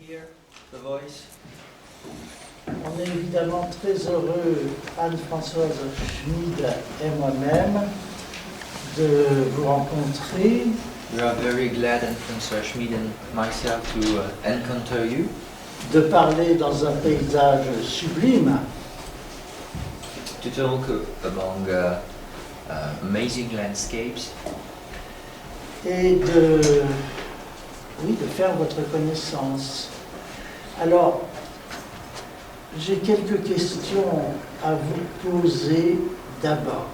hear the voice? On est évidemment très heureux, Anne-Françoise Schmid et moi-même, de vous rencontrer. We are very glad, and François Schmid and myself, to encounter you, De parler dans un paysage sublime. to talk among amazing landscapes, Et de faire votre connaissance. Alors, j'ai quelques questions à vous poser d'abord.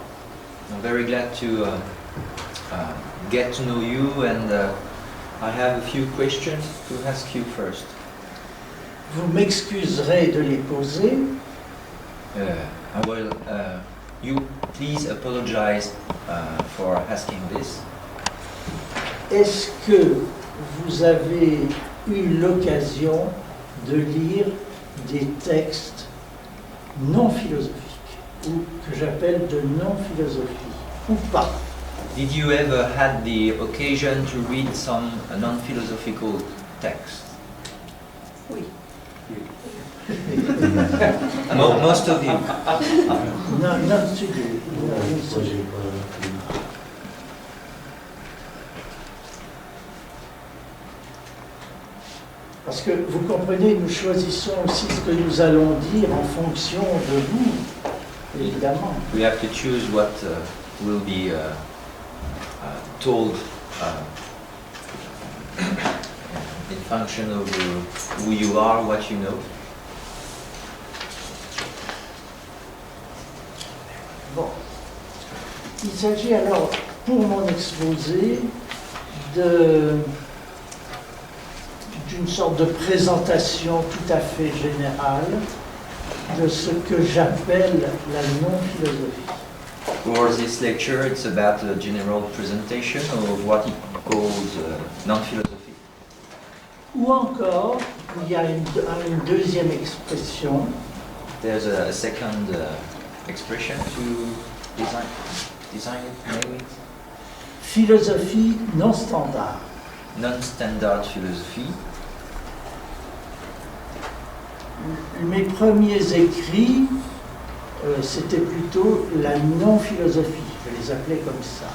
I'm very glad to get to know you, and I have a few questions to ask you first. Vous m'excuserez de les poser. I will. You please apologize for asking this. Est-ce que vous avez eu l'occasion de lire des textes non philosophiques, ou que j'appelle de non-philosophie, ou pas? Did you ever had the occasion to read some non-philosophical texts? Oui. Most of you. Non, non, c'est du- Parce que vous comprenez, nous choisissons aussi ce que nous allons dire en fonction de vous, évidemment. We have to choose what will be told in function of who you are, what you know. Bon. Il s'agit alors, pour mon exposé, d'une sorte de présentation tout à fait générale de ce que j'appelle la non-philosophie. For this lecture, it's about a general presentation of what it calls non-philosophy. Ou encore, il y a une deuxième expression, There's a second expression to design it, maybe. philosophie non standard. Non-standard philosophy. Mes premiers écrits, c'était plutôt la non-philosophie, je les appelais comme ça.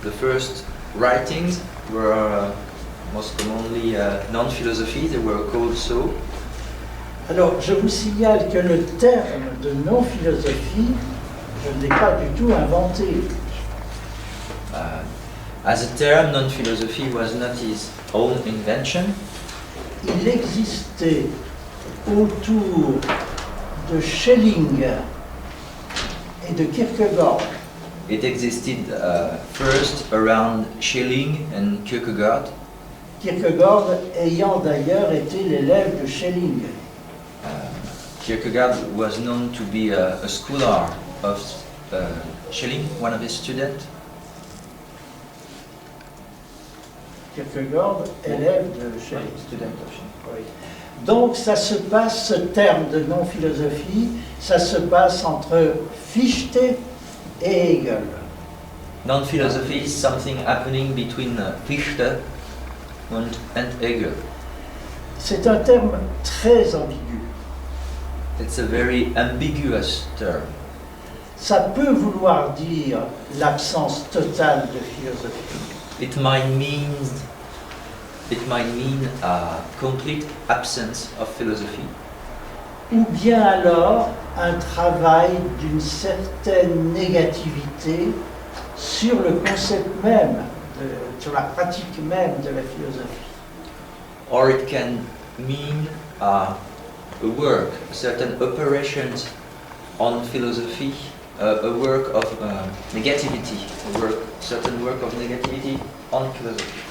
The first writings were most commonly non-philosophy. They were called so. Alors, je vous signale que le terme de non-philosophie, je ne l'ai pas du tout inventé. As a term, non-philosophy was not his own invention. Il existait autour de Schelling et de Kierkegaard It existed first around Schelling and Kierkegaard. Kierkegaard ayant d'ailleurs été l'élève de Schelling. Kierkegaard was known to be a scholar of Schelling, one of his students. Kierkegaard, élève de Schelling. Student of Schelling. Oui. Donc ça se passe, ce terme de non-philosophie, ça se passe entre Fichte et Hegel. Non-philosophy is something happening between Fichte and Hegel. C'est un terme très ambigu. It's a very ambiguous term. Ça peut vouloir dire l'absence totale de philosophie. It might mean a complete absence of philosophy, Ou bien alors un travail d'une certaine négativité sur le concept même, sur la pratique même de la philosophie. or it can mean a work, certain operations on philosophy, a work of negativity, certain work of negativity on philosophy.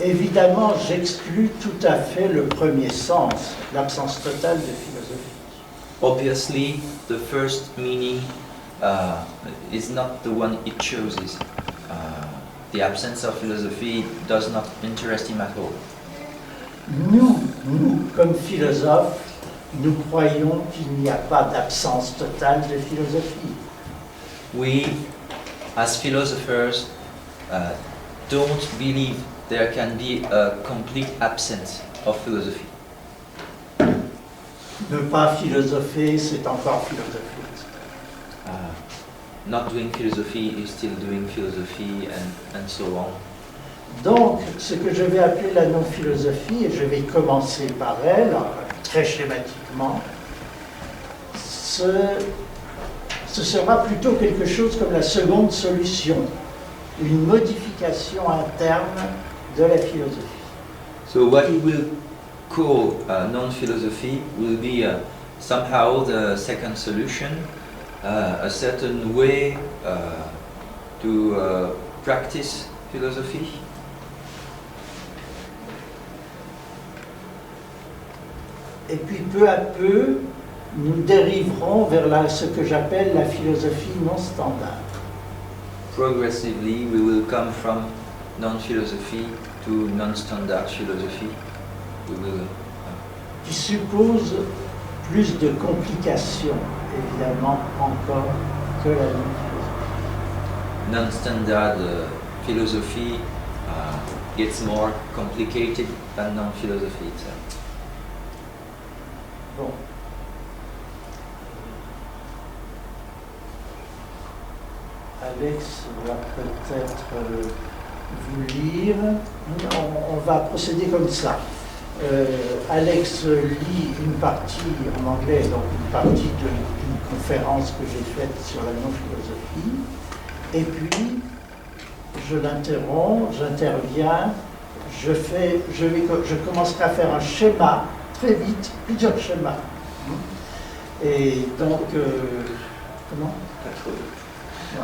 Évidemment, j'exclus tout à fait le premier sens, l'absence totale de philosophie. Obviously, the first meaning is not the one it chooses. The absence of philosophy does not interest him at all. Nous, comme philosophes, nous croyons qu'il n'y a pas d'absence totale de philosophie. We, as philosophers, don't believe there can be a complete absence of philosophy. Ne pas philosopher, c'est encore philosopher. Not doing philosophy is still doing philosophy and so on. Donc, ce que je vais appeler la non-philosophie, et je vais commencer par elle, très schématiquement, ce sera plutôt quelque chose comme la seconde solution, une modification interne de la philosophie. So what we will call non-philosophy will be somehow the second solution, a certain way to practice philosophy. Et puis peu à peu, nous dériverons vers ce que j'appelle la philosophie non standard. Progressively, we will come from non-philosophy to non-standard philosophy. We will, qui suppose plus de complications, évidemment, encore que la non-philosophie. Non-standard philosophy gets more complicated than non-philosophy itself. Bon. Alex va peut-être vous lire. On va procéder comme ça. Alex lit une partie en anglais, donc une partie d'une conférence que j'ai faite sur la non-philosophie. Et puis, je l'interromps, j'interviens, je commencerai à faire un schéma, très vite, plusieurs schémas. Et donc, comment ? Ouais.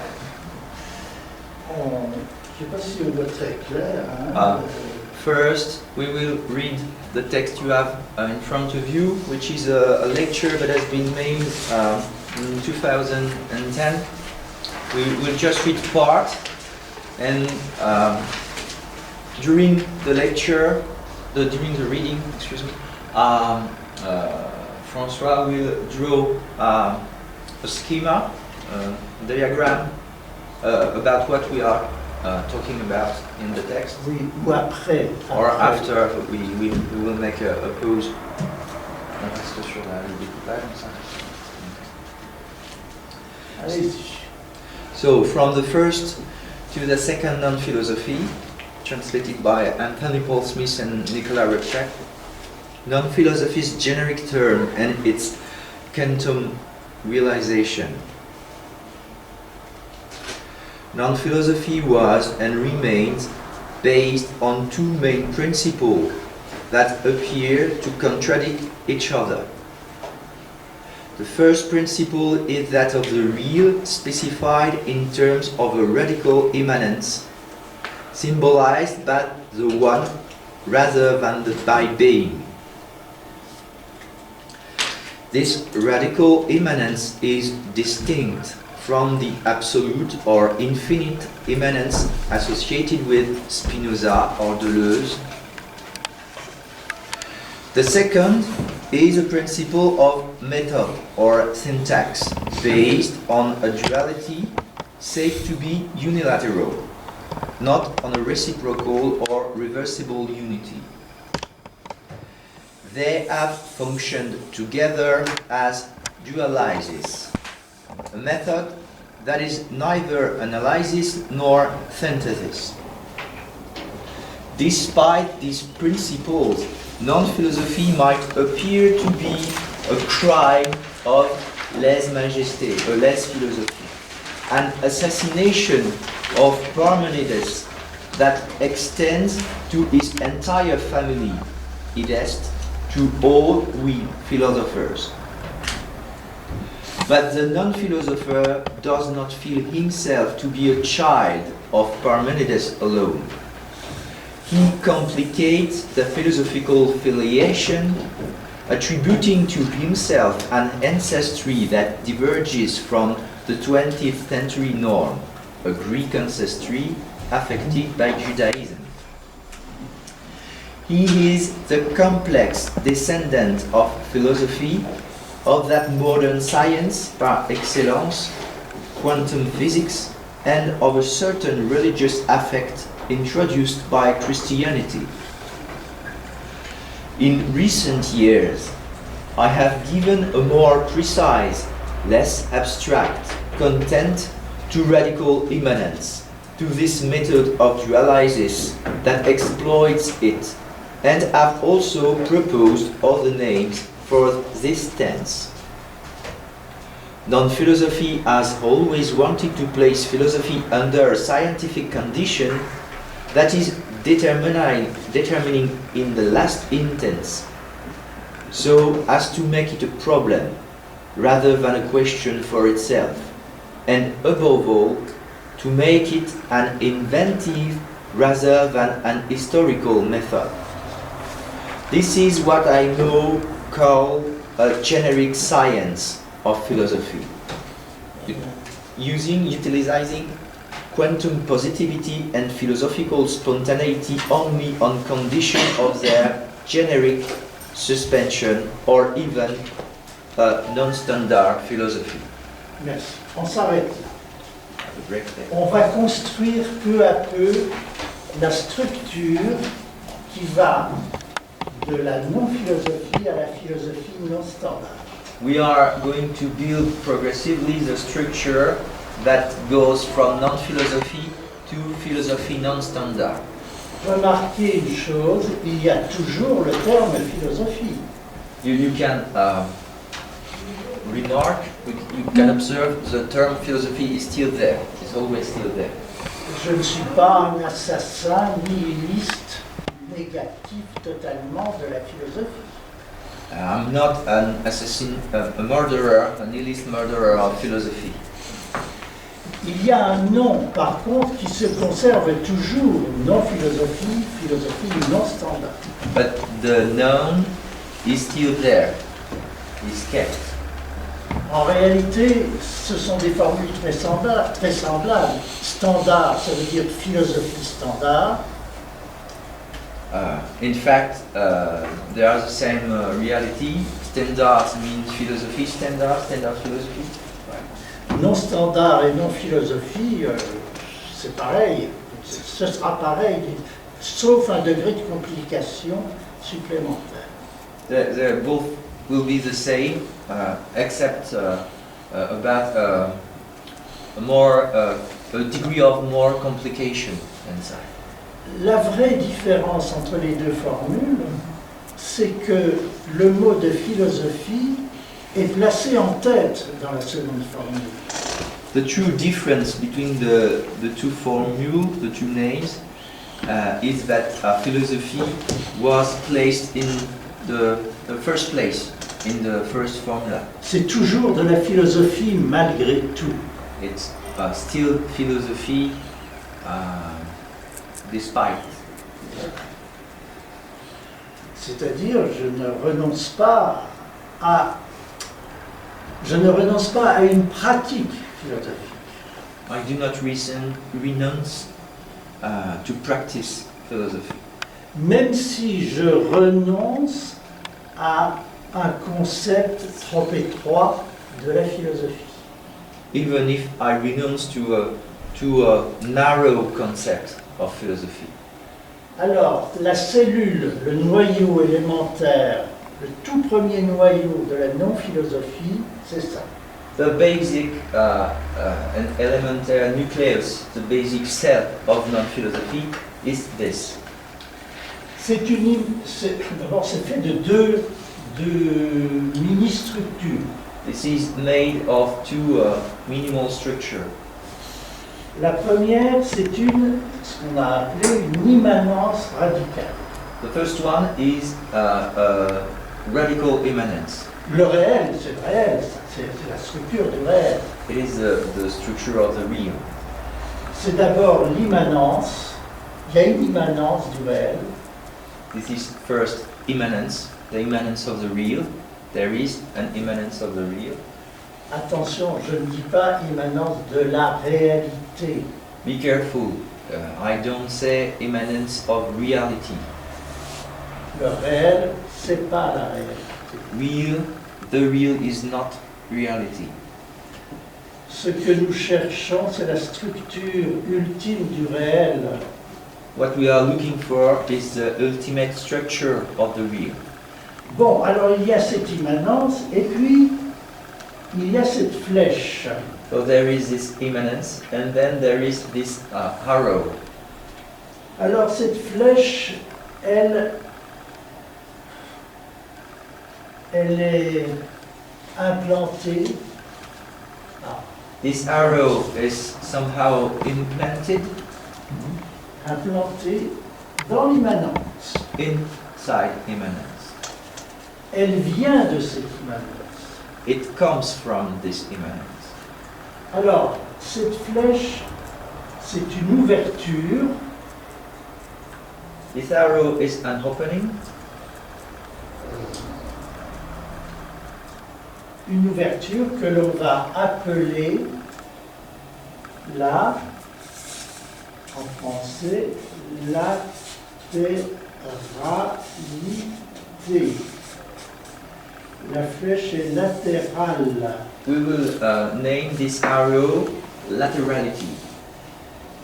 Je ne sais pas si on voit très clair. Hein? First, we will read the text you have in front of you, which is a lecture that has been made in 2010. We will just read part, and during the lecture, during the reading, excuse me, François will draw a schema, diagram about what we are talking about in the text. Oui, ou après. Or after, we will make a pause. So, from the first to the second non-philosophy, translated by Anthony Paul Smith and Nicola Repchak, non-philosophy's generic term and its quantum realization. Non-philosophy was and remains based on two main principles that appear to contradict each other. The first principle is that of the real specified in terms of a radical immanence, symbolized by the one rather than by being. This radical immanence is distinct from the absolute or infinite immanence associated with Spinoza or Deleuze. The second is a principle of method or syntax based on a duality said to be unilateral, not on a reciprocal or reversible unity. They have functioned together as dualizes, a method that is neither analysis nor synthesis. Despite these principles, non-philosophy might appear to be a crime of lèse-majesté, a less philosophy, an assassination of Parmenides that extends to his entire family, i.e., to all we philosophers. But the non-philosopher does not feel himself to be a child of Parmenides alone. He complicates the philosophical filiation, attributing to himself an ancestry that diverges from the 20th century norm, a Greek ancestry affected by Judaism. He is the complex descendant of philosophy, of that modern science par excellence, quantum physics, and of a certain religious affect introduced by Christianity. In recent years, I have given a more precise, less abstract content to radical immanence, to this method of dualizes that exploits it, and have also proposed other names for this tense. Non-philosophy has always wanted to place philosophy under a scientific condition that is determining in the last instance, so as to make it a problem rather than a question for itself, and above all, to make it an inventive rather than an historical method. This is what I now call a generic science of philosophy, utilizing quantum positivity and philosophical spontaneity only on condition of their generic suspension or even a non-standard philosophy. Merci. On s'arrête là. On va construire peu à peu la structure qui va de la non-philosophie à la philosophie non-standard. We are going to build progressively the structure that goes from non-philosophy to philosophy non-standard. Remarquez une chose, il y a toujours le terme philosophie. You can remark, you can observe the term philosophy is still there. It's always still there. Je ne suis pas un assassin nihiliste négatif totalement de la philosophie. I'm not an assassin, a murderer, a nihilist murderer of philosophy. Il y a un nom, par contre, qui se conserve toujours, non-philosophie, philosophie non-standard. But the noun is still there, is kept. En réalité, ce sont des formules très semblables. Standard, ça veut dire philosophie standard. In fact, they are the same reality. Standard means philosophy, standard philosophy. Non-standard et non-philosophie, c'est pareil. Ce sera pareil, sauf un degré de complication supplémentaire. They both will be the same, except about a degree of more complication inside. La vraie différence entre les deux formules, c'est que le mot de philosophie est placé en tête dans la seconde formule. The true difference between the two formules, the two names, is that philosophy was placed in the first place, in the first formula. C'est toujours de la philosophie malgré tout. It's still philosophy despite. C'est-à-dire, je ne renonce pas à une pratique philosophique. I do not renounce to practice philosophy. Même si je renonce à un concept trop étroit de la philosophie. Even if I renounce to a narrow concept of philosophy. Alors, la cellule, le noyau élémentaire, le tout premier noyau de la non-philosophie, c'est ça. The basic and elementary nucleus, the basic cell of non-philosophy is this. D'abord, c'est fait de deux mini-structures. This is made of two minimal structures. La première, c'est ce qu'on a appelé une immanence radicale. The first one is radical immanence. Le réel, c'est le réel, c'est la structure du réel. It is the structure of the real. C'est d'abord l'immanence, il y a une immanence du réel. This is first immanence, the immanence of the real. There is an immanence of the real. Attention, je ne dis pas immanence de la réalité. Be careful, I don't say immanence of reality. Le réel, c'est pas la réalité. The real is not reality. Ce que nous cherchons, c'est la structure ultime du réel what we are looking for is the ultimate structure of the real. Bon, alors il y a cette immanence, et puis il y a cette flèche. So there is this immanence, and then there is this arrow. Alors cette flèche, elle est implantée. This arrow is somehow implanted Implantée dans l'immanence. inside immanence. Elle vient de cette immanence. It comes from this immanence. Alors, cette flèche, c'est une ouverture. This arrow is an opening. Une ouverture que l'on va appeler la, en français, latéralité. La flèche est latérale. We will name this arrow laterality.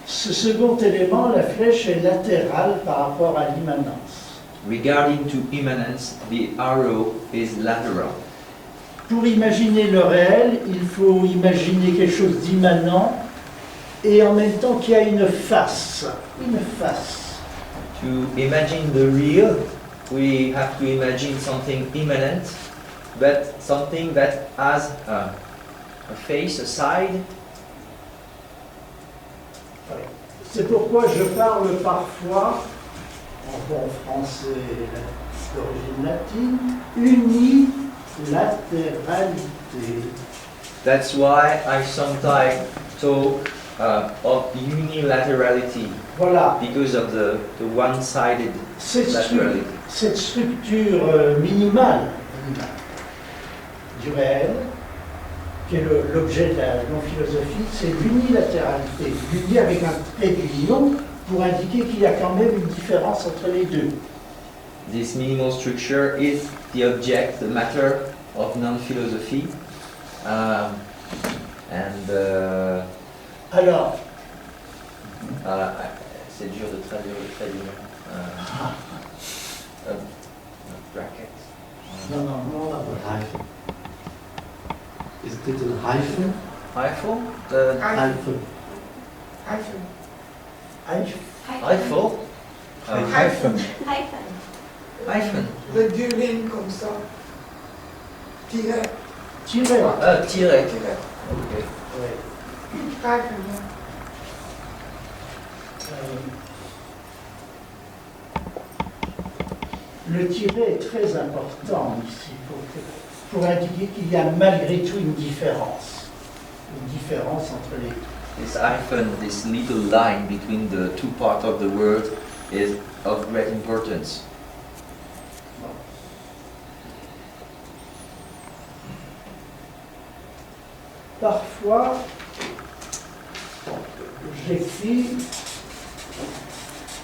Ce second élément, la flèche est latérale par rapport à l'immanence. Regarding to immanence, the arrow is lateral. Pour imaginer le réel, il faut imaginer quelque chose d'immanent et en même temps qu'il y a une face. Une face. To imagine the real, we have to imagine something immanent, but something that has a face, a side. C'est pourquoi je parle parfois, en bon français d'origine latine, unilatéralité. That's why I sometimes talk of unilaterality, Voilà. because of the one-sided laterality. Cette structure minimale du réel, qui est l'objet de la non-philosophie, c'est l'unilatéralité. L'uni avec un trait d'union pour indiquer qu'il y a quand même une différence entre les deux. This minimal structure is the object, the matter of non-philosophy. Alors, c'est dur de traduire le trait d'union. Bracket. non. Hyphen. Is it a hyphen? Eiffel? Hyphen. Eiffel? Hyphen. Hyphen. Le deux lignes comme ça. Tiret. Tiret. Tiret. Tiret. Ok. Hyphen. Le tiret est très important ici pour indiquer qu'il y a malgré tout une différence entre les deux. This hyphen, this little line between the two parts of the word is of great importance. Parfois, j'écris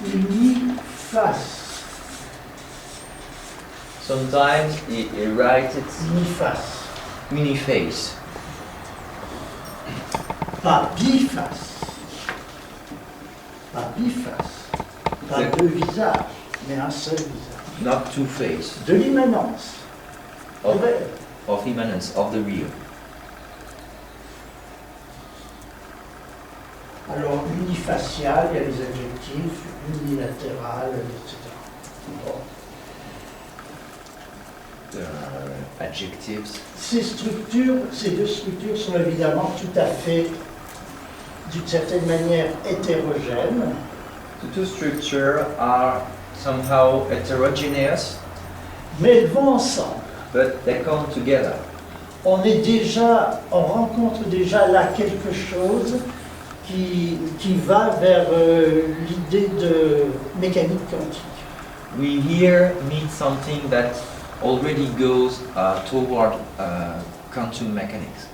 uniface. Sometimes he writes it Uniface. uniface. Pas biface. Pas biface. Pas deux visages, mais un seul visage. Not two-face. De l'immanence. Of, Vrai. of immanence, of the real. Alors, unifacial, il y a les adjectifs, unilatéral, etc. Bon. Adjectives. Ces deux structures sont évidemment tout à fait, d'une certaine manière, hétérogènes. The two structures are somehow heterogeneous, Mais elles vont ensemble. but they come together. On rencontre déjà là quelque chose qui va vers l'idée de mécanique quantique. We here meet something that already goes toward quantum mechanics.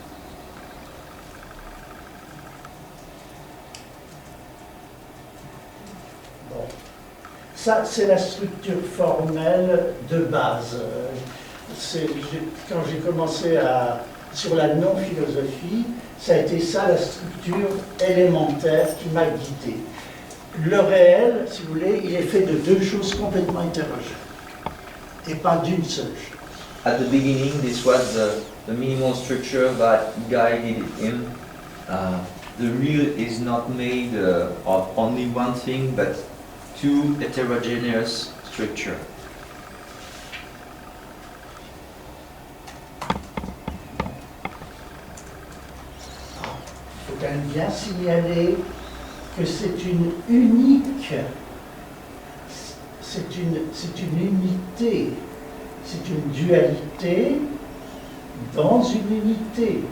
Bon. Ça, c'est la structure formelle de base. Quand j'ai commencé sur la non-philosophie, ça a été ça la structure élémentaire qui m'a guidé. le réel, si vous voulez, il est fait de deux choses complètement hétérogènes, et pas d'une seule chose. At the beginning, this was the minimal structure that guided him. The real is not made of only one thing, but two heterogeneous structures. Il faut quand même bien signaler que c'est une unique, c'est une unité, c'est une dualité dans une unité.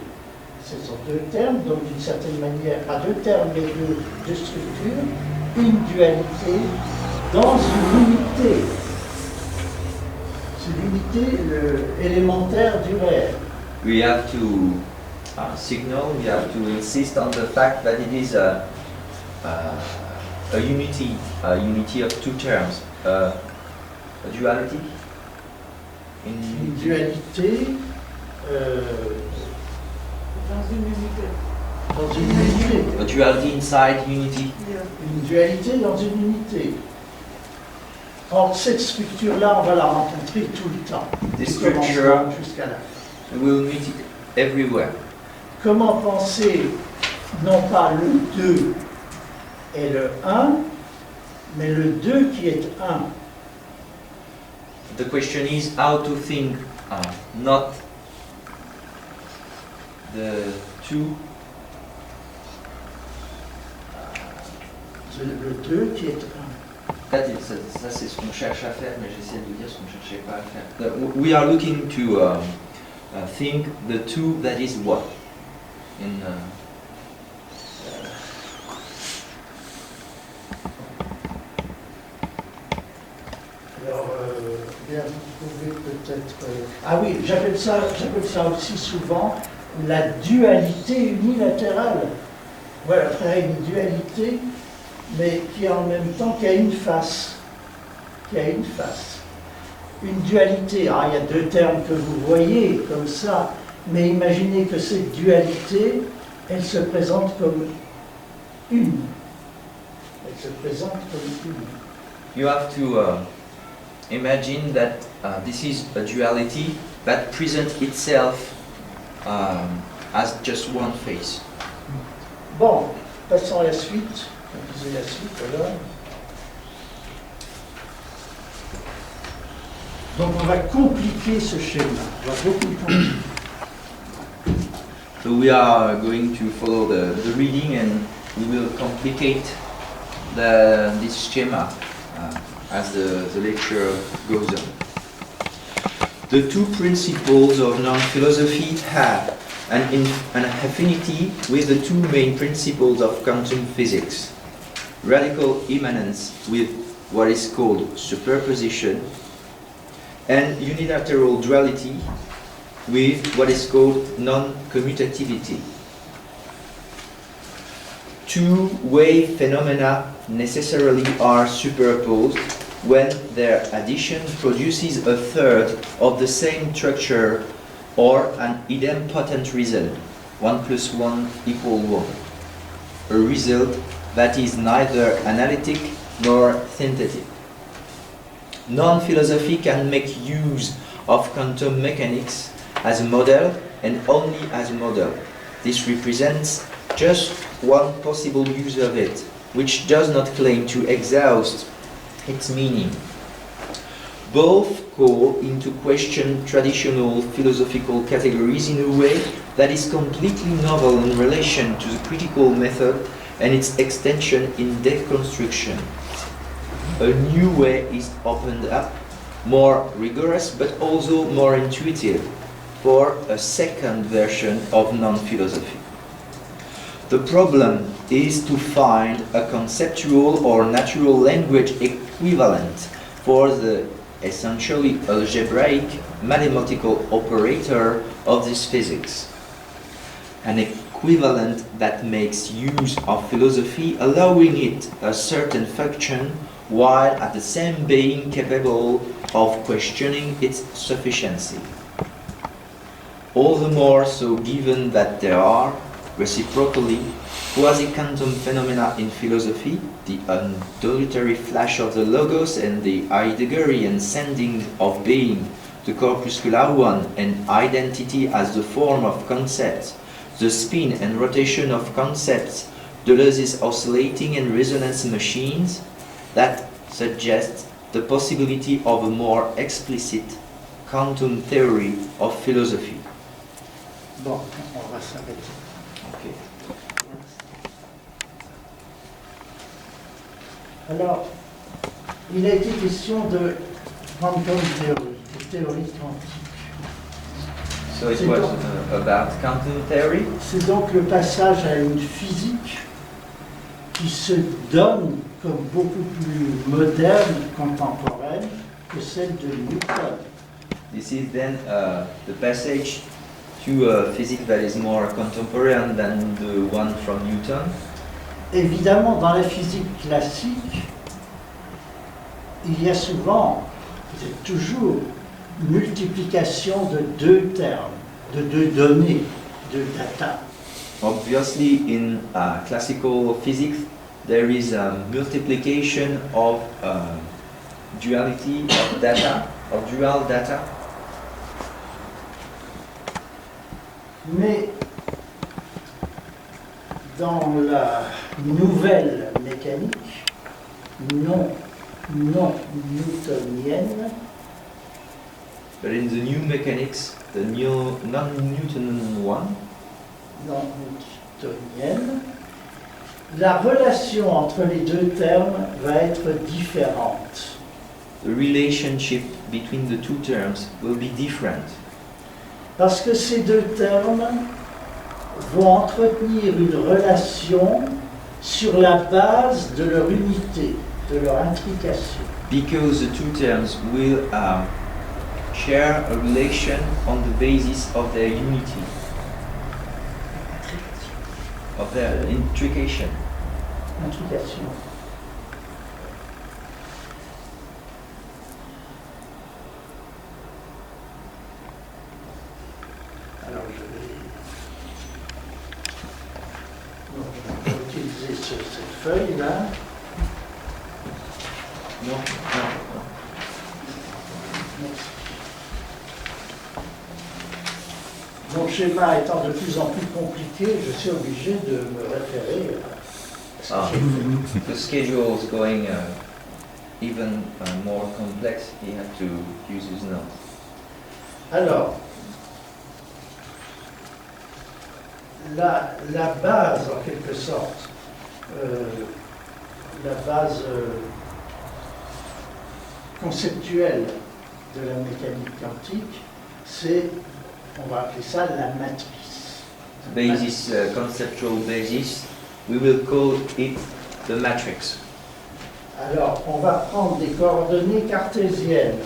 Ce sont deux termes, donc d'une certaine manière, pas deux termes, mais deux structures, une dualité dans une unité. C'est l'unité élémentaire du réel. We have to signal, we have to insist on the fact that it is a unity of two terms, a duality. Une dualité Dans une unité. dans une unité. A duality inside unity. Une dualité dans une unité. Or, cette structure-là, on va la rencontrer tout le temps. This du commencement structure, jusqu'à la fin. we will meet it everywhere. Comment penser, non pas le 2 et le 1, mais le 2 qui est 1. The question is how to think not the two, Le 2 qui est 1. ça c'est ce qu'on cherche à faire, mais j'essaie de dire ce qu'on ne cherchait pas à faire. We are looking to think the two that is what? Alors, bien, vous pouvez peut-être... Ah oui, j'appelle ça aussi souvent la dualité unilatérale. Voilà, on a une dualité, mais qui en même temps qui a une face. Une dualité, ah, il y a deux termes que vous voyez comme ça, mais imaginez que cette dualité, elle se présente comme une. Elle se présente comme une. You have to imagine that this is a duality that presents itself as just one face. Bon, passons à la suite. On disait la suite alors. Donc on va compliquer ce schéma. On va beaucoup le compliquer. So we are going to follow the reading and we will complicate this schema as the lecture goes on. The two principles of non-philosophy have an affinity with the two main principles of quantum physics. Radical immanence with what is called superposition, and unilateral duality with what is called non-commutativity. Two-way phenomena necessarily are superposed when their addition produces a third of the same structure or an idempotent result, 1 + 1 = 1, a result that is neither analytic nor synthetic. Non-philosophy can make use of quantum mechanics as a model and only as a model. This represents just one possible use of it, which does not claim to exhaust its meaning. Both call into question traditional philosophical categories in a way that is completely novel in relation to the critical method and its extension in deconstruction. A new way is opened up, more rigorous but also more intuitive, for a second version of non-philosophy. The problem is to find a conceptual or natural language equivalent for the essentially algebraic mathematical operator of this physics. An equivalent that makes use of philosophy, allowing it a certain function while at the same being capable of questioning its sufficiency. All the more so given that there are, Reciprocally, quasi-quantum phenomena in philosophy, the undulatory flash of the logos and the Heideggerian sending of being, the corpuscular one, and identity as the form of concepts, the spin and rotation of concepts, Deleuze's oscillating and resonance machines, that suggest the possibility of a more explicit quantum theory of philosophy. Bon, on va s'arrêter. Okay. Alors, il a été question de quantum theory, de théorie quantique. So it was about quantum theory. C'est donc le passage à une physique qui se donne comme beaucoup plus moderne, contemporaine que celle de Newton. This is then the passage to a physics that is more contemporary than the one from Newton. Évidemment, dans la physique classique, il y a souvent, c'est toujours, multiplication de deux termes, de deux données, de data. Obviously, in classical physics, there is a multiplication of duality of data, of dual data. Mais dans la nouvelle mécanique, non newtonienne, But in the new mechanics, the new non-Newtonian one, non newtonienne, la relation entre les deux termes va être différente. the relationship between the two terms will be different. Parce que ces deux termes vont entretenir une relation sur la base de leur unité, de leur intrication. Because the two terms will share a relation on the basis of their unity, of their intrication. Intrication. Alors je vais utiliser cette feuille-là. No, no, Mon schéma étant de plus en plus compliqué, je suis obligé de me référer à ce que j'ai fait. The schedule is going even more complex. He had to use his notes. Alors, la base, en quelque sorte, la base conceptuelle de la mécanique quantique, c'est, on va appeler ça la matrice. Basis, conceptual basis, we will call it the matrix. Alors, on va prendre des coordonnées cartésiennes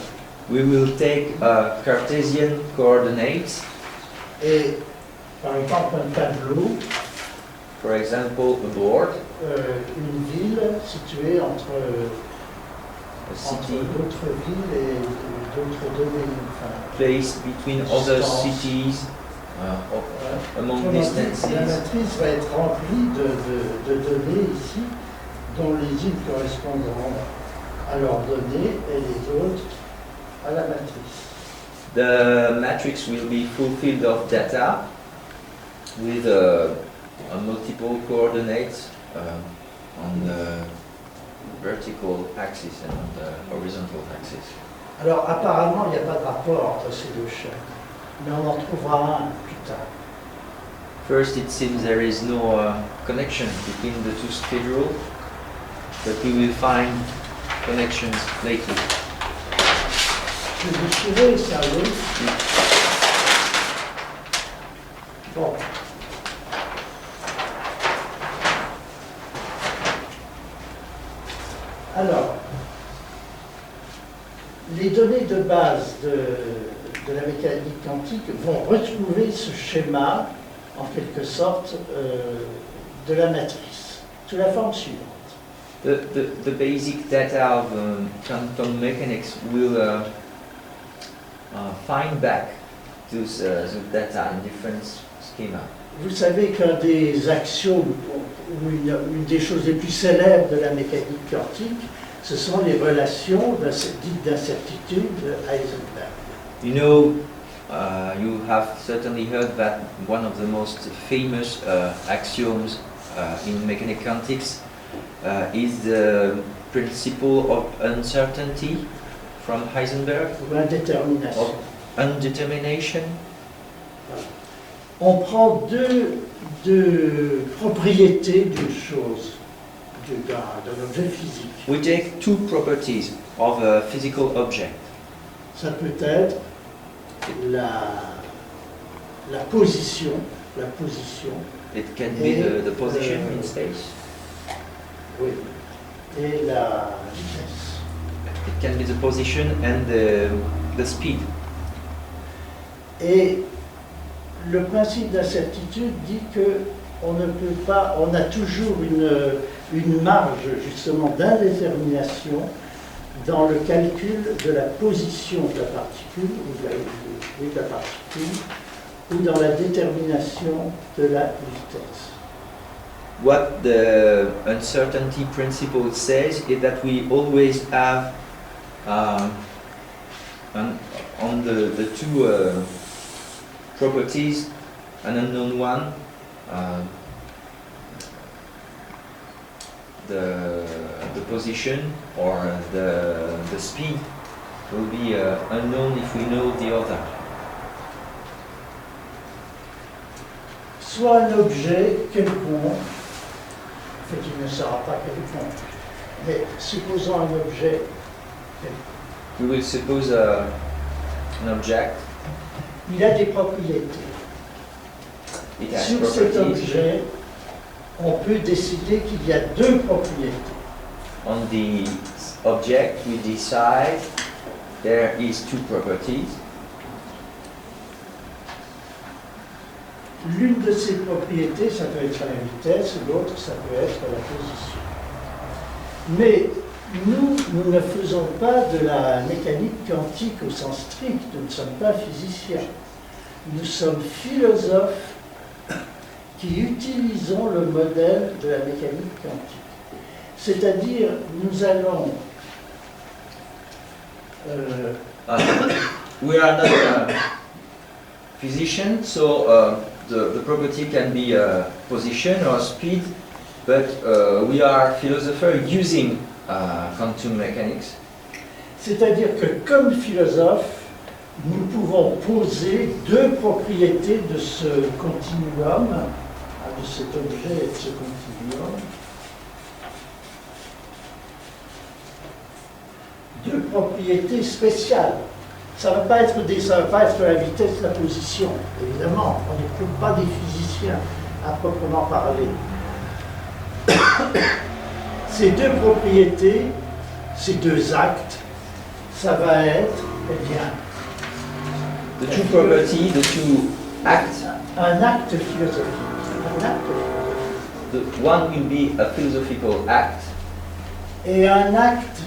We will take Cartesian coordinates, et, par exemple, un tableau, for example, a board, une ville située entre a city d'autres villes et d'autres données. Enfin, placed between other Distance. cities, among autrement dit, distances. la matrice va être remplie de données ici, dont les îles correspondront à leurs données et les autres à la matrice. The matrix will be fulfilled of data with a multiple coordinates on the vertical axis and on the horizontal axis. Alors apparemment, il n'y a pas de rapport entre ces deux chaînes, mais on en trouvera un plus tard. First, it seems there is no connection between the two schedules, but we will find connections later. Je vais déchirer ça, oui. Bon. Alors, les données de base de la mécanique quantique vont retrouver ce schéma, en quelque sorte, de la matrice, sous la forme suivante. The basic data of quantum mechanics will find back those the data in different schema. Vous savez qu'un des axiomes, ou une des choses les plus célèbres de la mécanique quantique, ce sont les relations dites d'incertitude de Heisenberg. You know, you have certainly heard that one of the most famous axioms in mechanical quantics is the principle of uncertainty from Heisenberg, Ou indétermination. of undetermination. On prend deux propriétés d'une chose, d'un objet physique. We take two properties of a physical object. Ça peut être la position, It can be the position in space. oui, et la vitesse. It can be the position and the speed. Et le principe d'incertitude dit que on ne peut pas, on a toujours une marge justement d'indétermination dans le calcul de la position de la particule, ou dans la détermination de la vitesse. What the uncertainty principle says is that we always have on the two properties an unknown one, the position or the speed will be unknown if we know the other. Soit un objet quelconque, en fait il ne sera pas quelconque, mais supposons un objet quelconque. We will suppose an object. Il a des propriétés. It has Sur cet properties. objet, on peut décider qu'il y a deux propriétés. On the object, we decide there is two properties. L'une de ces propriétés, ça peut être la vitesse, l'autre, ça peut être la position. Mais nous ne faisons pas de la mécanique quantique au sens strict, nous ne sommes pas physiciens. Nous sommes philosophes qui utilisons le modèle de la mécanique quantique. C'est-à-dire, nous allons... We are not physicians, so the property can be position or speed, but we are philosophers using quantum mechanics. C'est-à-dire que comme philosophes, nous pouvons poser deux propriétés de ce continuum, de cet objet et de ce continuum. Deux propriétés spéciales. Ça ne va pas être la vitesse, la position, évidemment. On n'est pas des physiciens à proprement parler. Ces deux propriétés, ces deux actes, ça va être, eh bien, The two properties, the two acts, un acte philosophique. Un acte philosophique. the one will be a philosophical act, Et un acte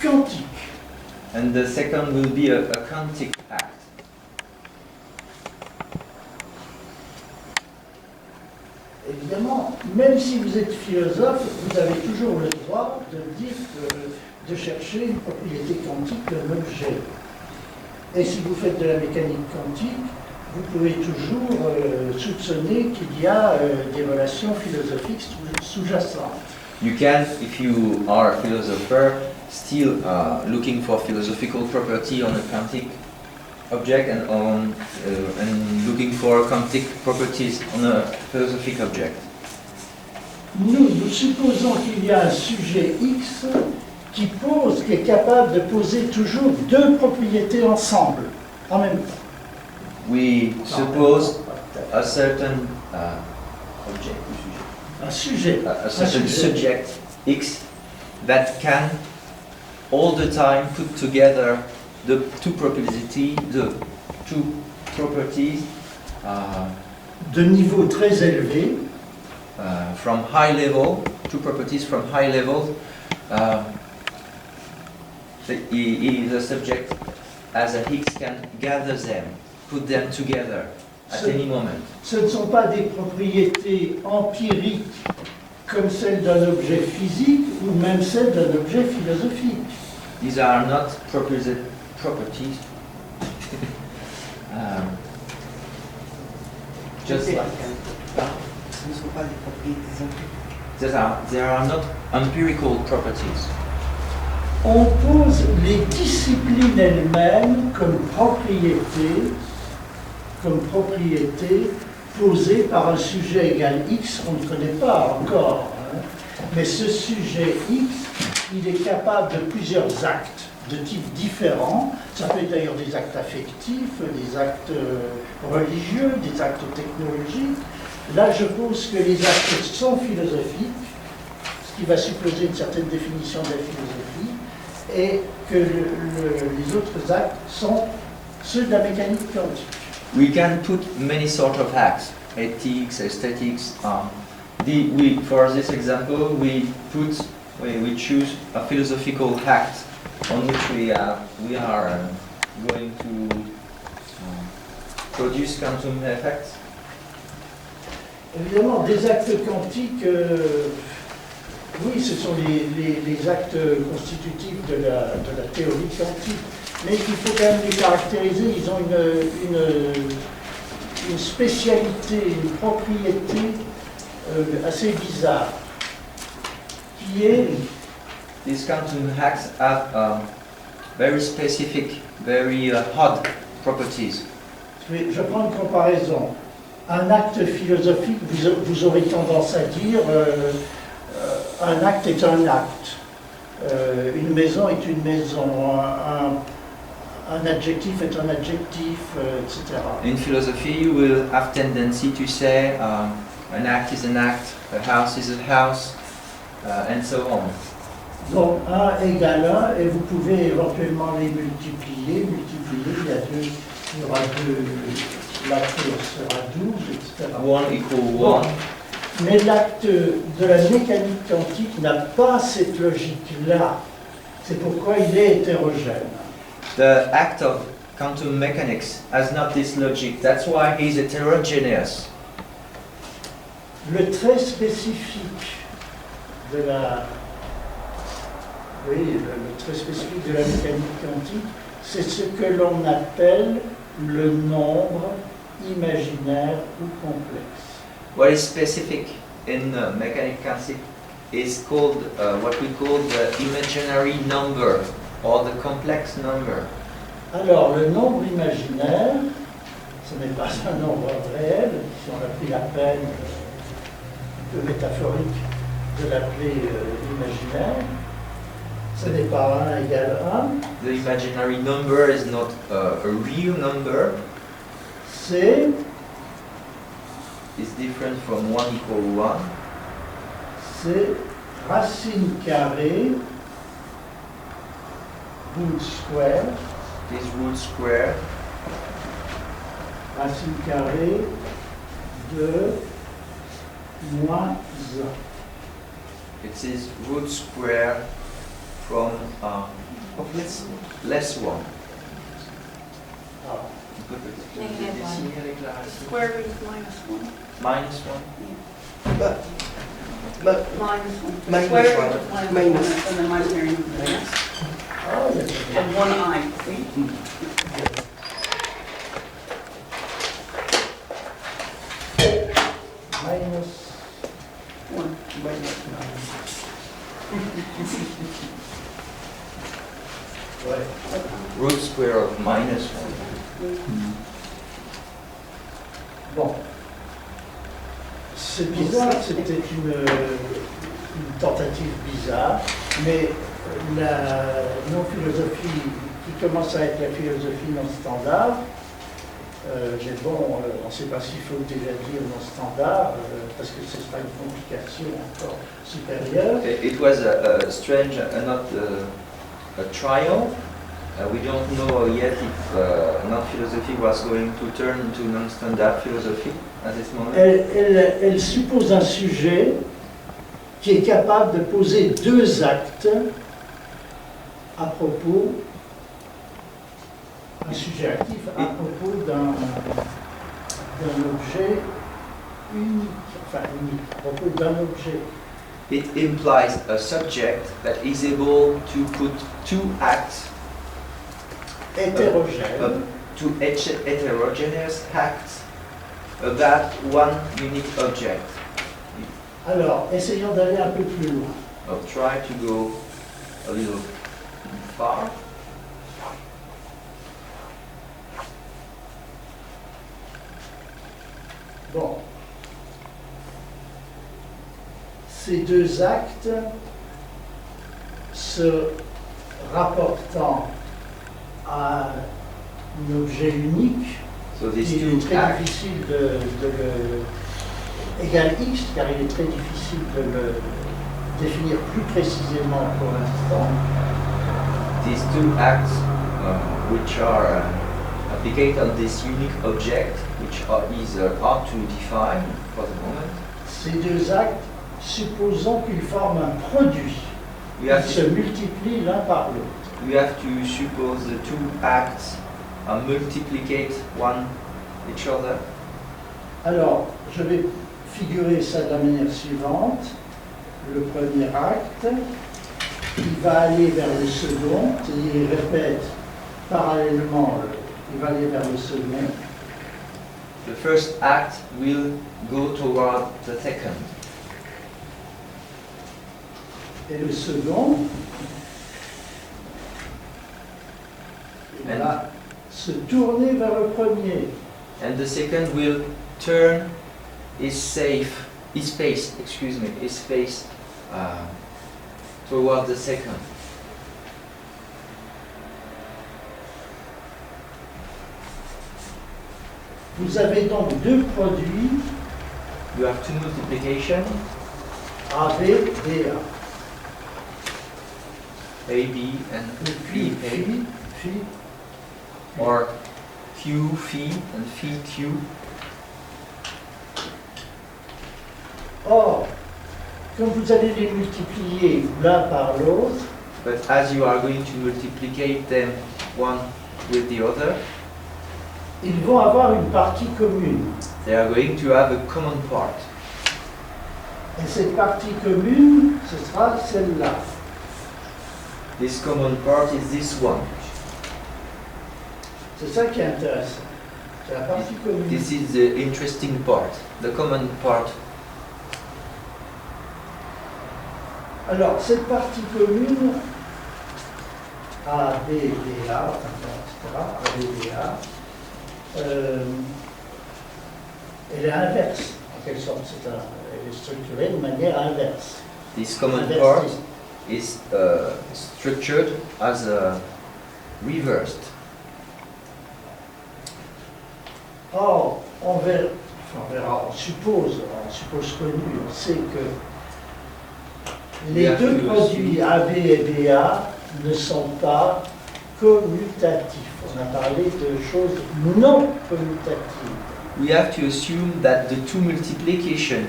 quantique. and the second will be a quantic act. Évidemment, même si vous êtes philosophe, vous avez toujours le droit de dire de chercher une propriété quantique d'un objet. Et si vous faites de la mécanique quantique, vous pouvez toujours soupçonner qu'il y a des relations philosophiques sous-jacentes. You can, if you are a philosopher, still looking for philosophical property on a quantic object and looking for quantic properties on a philosophic object. Nous supposons qu'il y a un sujet X qui est capable de poser toujours deux propriétés ensemble, en même temps. We suppose a certain object, Un sujet. a certain subject X that can all the time put together the two properties De niveau très élevé, from high level, two properties from high level. The subject as a Higgs can gather them, put them together. at any moment. Ce ne sont pas des propriétés empiriques comme celles d'un objet physique ou même celles d'un objet philosophique. These are not properties. Just like Ce ne sont pas des propriétés empiriques. there are not empirical properties. On pose les disciplines elles-mêmes comme propriété posée par un sujet égal X qu'on ne connaît pas encore. Hein. Mais ce sujet X, il est capable de plusieurs actes de types différents. Ça peut être d'ailleurs des actes affectifs, des actes religieux, des actes technologiques. Là, je pose que les actes sont philosophiques, ce qui va supposer une certaine définition de la philosophie, et que les autres actes sont ceux de la mécanique quantique. We can put many sort of acts, ethics, aesthetics. For this example, we choose a philosophical act on which we are going to produce quantum effects. Évidemment, des actes quantiques, oui, ce sont les actes constitutifs de la théorie quantique, mais il faut quand même les caractériser. Ils ont une spécialité, une propriété assez bizarre, qui est... These quantum acts have very specific, very odd properties. Je prends une comparaison. Un acte philosophique, vous aurez tendance à dire un acte est un acte, une maison est une maison, un adjectif est un adjectif, etc. In philosophy, you will have tendency to say an act is an act, a house is a house, and so on. Donc 1 égale 1 et vous pouvez éventuellement les multiplier, il y aura 2, la tour sera 12, etc. 1 equal 1. Mais l'acte de la mécanique quantique n'a pas cette logique-là. C'est pourquoi il est hétérogène. The act of quantum mechanics has not this logic. That's why he's heterogeneous. Le trait spécifique de la... Oui, le trait spécifique de la mécanique quantique, c'est ce que l'on appelle le nombre imaginaire ou complexe. What is specific in mechanical quantum is called what we call the imaginary number or the complex number. Alors, le nombre imaginaire, ce n'est pas un nombre réel, si on a pris la peine un peu métaphorique de l'appeler imaginaire. Ce n'est pas 1 égale 1. The imaginary number is not a real number. C'est It's different from 1 equal 1. C'est racine carrée, root square, This root square racine carrée de moins 1. it is root square from less 1. Ah. Square root of -1. Minus 1. But -1. Minus Square one. root of Minus. -1 and the imaginary number, yes. Ah, yes. And 1i, see? Minus 1. ouais. Root square of minus 1. Bon. C'est bizarre, c'était une tentative bizarre, mais la non-philosophie qui commence à être la philosophie non standard, mais bon, on ne sait pas s'il faut déjà dire non standard, parce que ce sera une complication encore supérieure. It was a strange, not a trial. We don't know yet if non-philosophy was going to turn into non-standard philosophy at this moment. Elle suppose un sujet qui est capable de poser deux actes à propos, un sujet actif à propos d'un objet unique, enfin unique, à propos d'un objet. It implies a subject that is able to put two acts, Hétérogène, two heterogeneous acts about one unique object. alors essayons d'aller un peu plus loin. I'll try to go a little far. Bon. Ces deux actes se rapportant à un objet unique, So these il est two très acts, difficile de le égal x, car il est très difficile de le définir plus précisément pour l'instant. these two acts which are applied on this unique object, which is hard to define for the moment. Ces deux actes, supposons qu'ils forment un produit. We Ils have se to, multiplient l'un par l'autre. we have to suppose the two acts multiplicate one each other. Alors, je vais figurer ça de la manière suivante. Le premier acte, il va aller vers le second, c'est-à-dire il répète parallèlement, il va aller vers le second. The first act will go toward the second, Et le second, il va se tourner vers le premier. and the second will turn his face toward the second. Vous avez donc deux produits, You have two multiplication, AB, DA. AB and Et puis, phi, phi, or Q phi and phi Q. Or, quand vous allez les multiplier l'un par l'autre, But as you are going to multiplicate them one with the other, ils vont avoir une partie commune. they are going to have a common part. Et cette partie commune, ce sera celle-là. This common part is this one. C'est ça qui est intéressant. C'est la partie commune. This is the interesting part, the common part. Alors, cette partie commune, A, B, D, A, etc., A, B, D, A, elle est inverse, en quelque sorte. Elle est structurée de manière inverse. This common Inversée. part is structured as a reversed. Or, on verra, on suppose connu, on sait que les Bien deux sûr, produits AB et BA ne sont pas commutatifs. On a parlé de choses non commutatives. We have to assume that the two multiplication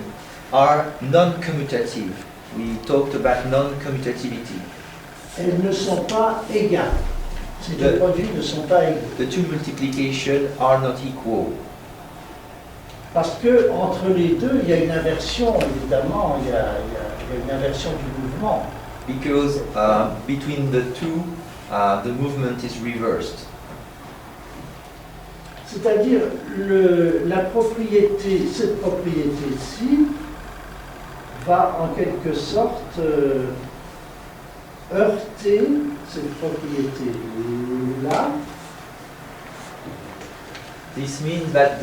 are non-commutative. We talked about non-commutativity. Elles ne sont pas égales. Ces deux Le- produits ne sont pas égaux. The two multiplication are not equal. Parce que entre les deux, il y a une inversion, évidemment, il y a une inversion du mouvement. Because between the two, the movement is reversed. C'est-à-dire, la propriété, cette propriété-ci, va en quelque sorte heurter cette propriété-là. This means that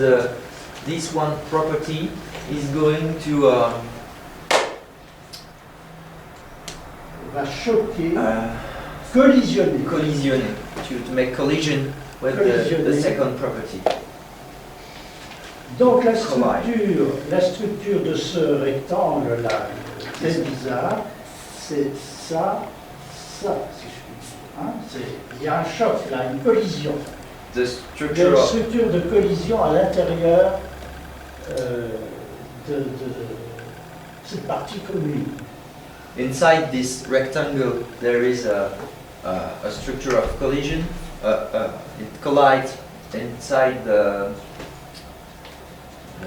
this one property is going to Va choquer, collisionner. collision, to make collision with the Collisionner. second property. Donc la structure de ce rectangle-là, très bizarre, c'est ça, si je puis dire. Hein, il y a un choc là, une collision. The Il y a structure une of structure de collision à l'intérieur de cette partie commune. inside this rectangle there is a structure of collision. It collides inside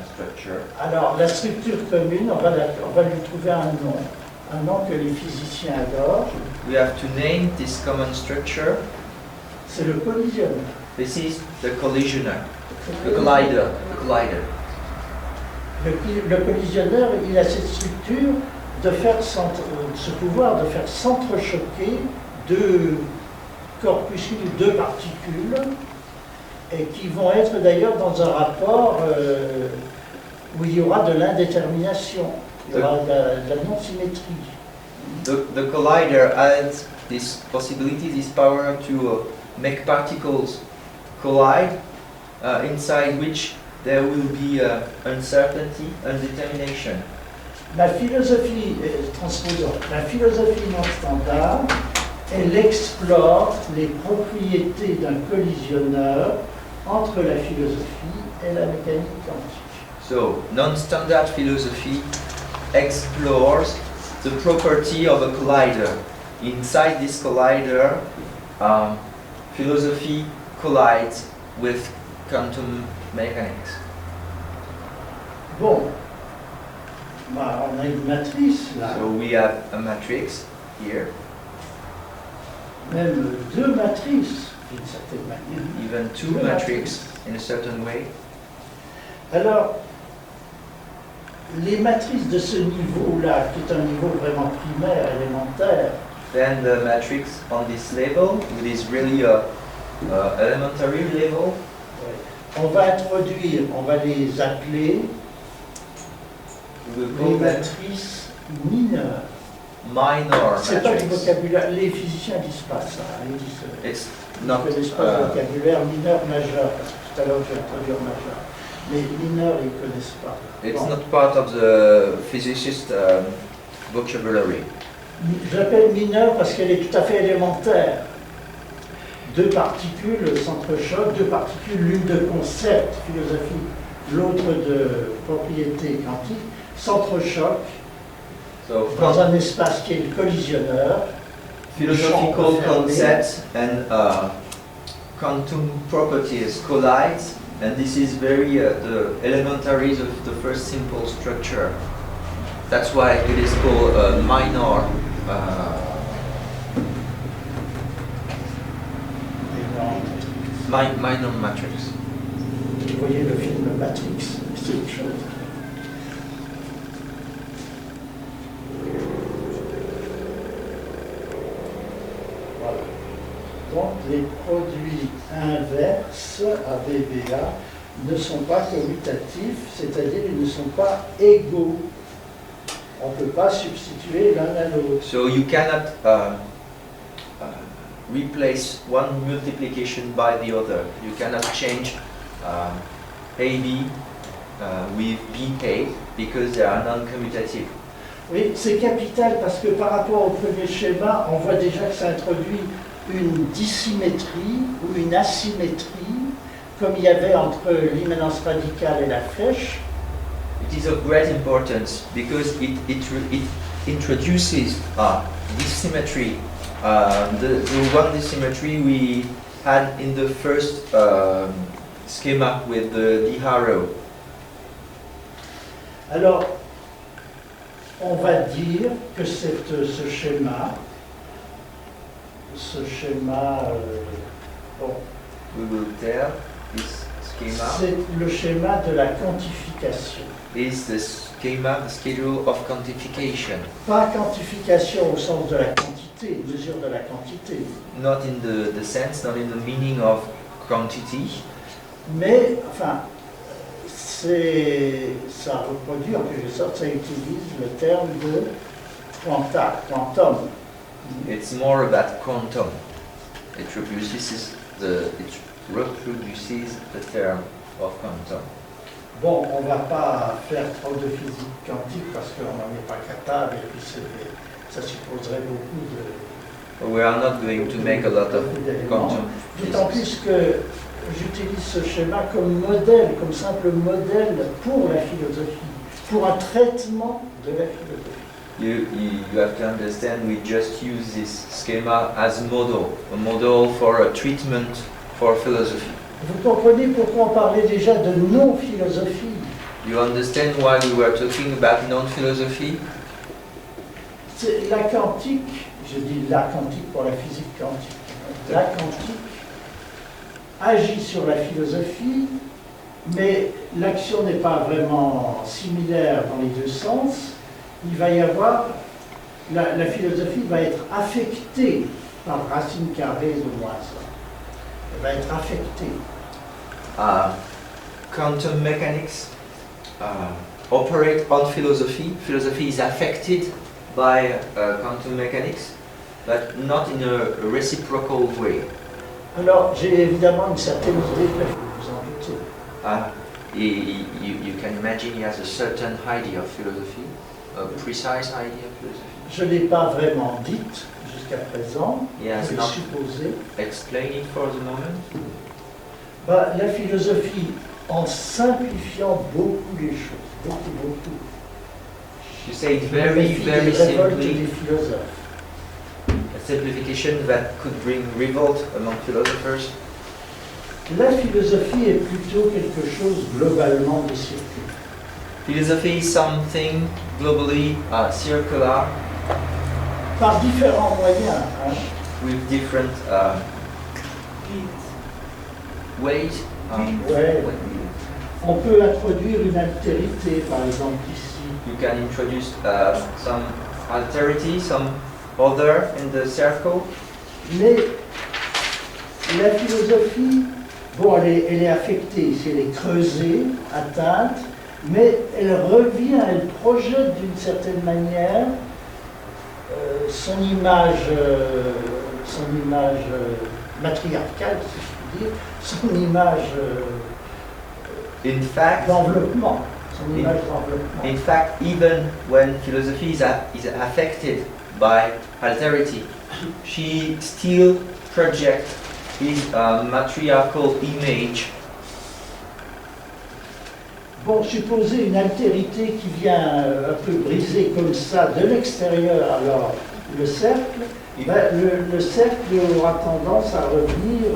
structure. Alors, la structure commune, on va lui trouver un nom que les physiciens adorent, We have to name this common structure. c'est le collisionneur. This is the collisioner, the collider, the collider. Le collisionneur, il a cette structure de faire ce pouvoir de faire s'entrechoquer deux corpuscules, deux particules, et qui vont être d'ailleurs dans un rapport où il y aura de l'indétermination, il y aura de la non-symétrie. The collider adds this possibility, this power to make particles collide, inside which there will be uncertainty, undetermination. La philosophie, transposant, la philosophie non standard, elle explore les propriétés d'un collisionneur entre la philosophie et la mécanique quantique. So, non-standard philosophy explores the property of a collider. Inside this collider, philosophy collides with quantum mechanics. Bon, bah, on a une matrice là, So we have a matrix here, même deux matrices d'une certaine manière. even two matrices in a certain way. Alors, les matrices de ce niveau-là, qui est un niveau vraiment primaire, élémentaire, Then the matrix on this level, which is really a elementary level, on va introduire, on va les appeler we will les call them matrices mineures. minor C'est pas du matrix. vocabulaire, les physiciens disent pas ça, ils disent, It's ils not, ne connaissent pas le vocabulaire mineur, majeur, parce que tout à l'heure j'ai introduit en majeur. Mais mineur, ils ne connaissent pas. it's Bon. not part of the physicist vocabulary. J'appelle mineur parce qu'elle est tout à fait élémentaire. Deux particules s'entrechoquent, deux particules, l'une de concept philosophique, l'autre de propriété quantique, s'entrechoquent So dans un espace qui est le collisionneur. philosophical champ fermé. concepts and quantum properties collide, and this is very the elementaries of the first simple structure. That's why it is called a minor. Minor matrix. Vous voyez le film Matrix, c'est une chose. Voilà. Donc les produits inverses ABBA ne sont pas commutatifs, c'est-à-dire ils ne sont pas égaux. On ne peut pas substituer l'un à l'autre. So you cannot replace one multiplication by the other. You cannot change AB with BA because they are non-commutative. Oui, c'est capital parce que par rapport au premier schéma, on voit déjà que ça introduit une dissymétrie ou une asymétrie, comme il y avait entre l'immanence radicale et la flèche. It is of great importance because it introduces this symmetry. The one dissymmetry we had in the first schema with the arrow. Alors, on va dire que ce schéma, bon, We will tell this schema c'est le schéma de la quantification. is the schema, the schedule of quantification. Pas quantification au sens de la quantité, mesure de la quantité, Not in the sense, not in the meaning of quantity, mais enfin, ça reproduit en quelque sorte, ça utilise le terme de quantum. it's more about quantum. It reproduces the term of quantum. Bon, on ne va pas faire trop de physique quantique parce qu'on n'en est pas capable et puis ça supposerait beaucoup We are not going to make a lot of d'éléments. quantum D'autant physics. plus que j'utilise ce schéma comme modèle, comme simple modèle pour la philosophie, pour un traitement de la philosophie. You have to understand we just use this schema as a model for a treatment for philosophy. Vous comprenez pourquoi on parlait déjà de non-philosophie. You understand why we were talking about non-philosophy? La quantique, je dis la quantique pour la physique quantique, la quantique agit sur la philosophie, mais l'action n'est pas vraiment similaire dans les deux sens. Il va y avoir, la philosophie va être affectée par racine carrée de moins 1. Elle va être affectée. Quantum mechanics operate on philosophy. Philosophy is affected by quantum mechanics, but not in a reciprocal way. Alors, j'ai évidemment une certaine idée, vous en doutez. You can imagine he has a certain idea of philosophy, a precise idea of philosophy. Je ne l'ai pas vraiment dite jusqu'à présent, Yes, je l'ai not supposé. explain it for the moment. La philosophie, en simplifiant beaucoup les choses, beaucoup. You say it Je very, méfie very des révoltes simply. des philosophes. A simplification that could bring revolt among philosophers. La philosophie est plutôt quelque chose globalement de circulaire. Philosophy is something globally circular Par différents moyens. Hein. with different ways. Ouais. On peut introduire une altérité, par exemple ici. You can introduce some alterity, some other in the circle. Mais la philosophie, bon, elle est affectée, si elle est creusée, atteinte, mais elle revient, elle projette d'une certaine manière son image matriarcale, si je puis dire, son image In fact, d'enveloppement. Son image d'enveloppement. in fact, even when philosophy is affected by alterity, she still projects his matriarchal image. Bon, supposer une altérité qui vient un peu briser comme ça de l'extérieur, alors le cercle, le cercle aura tendance à revenir.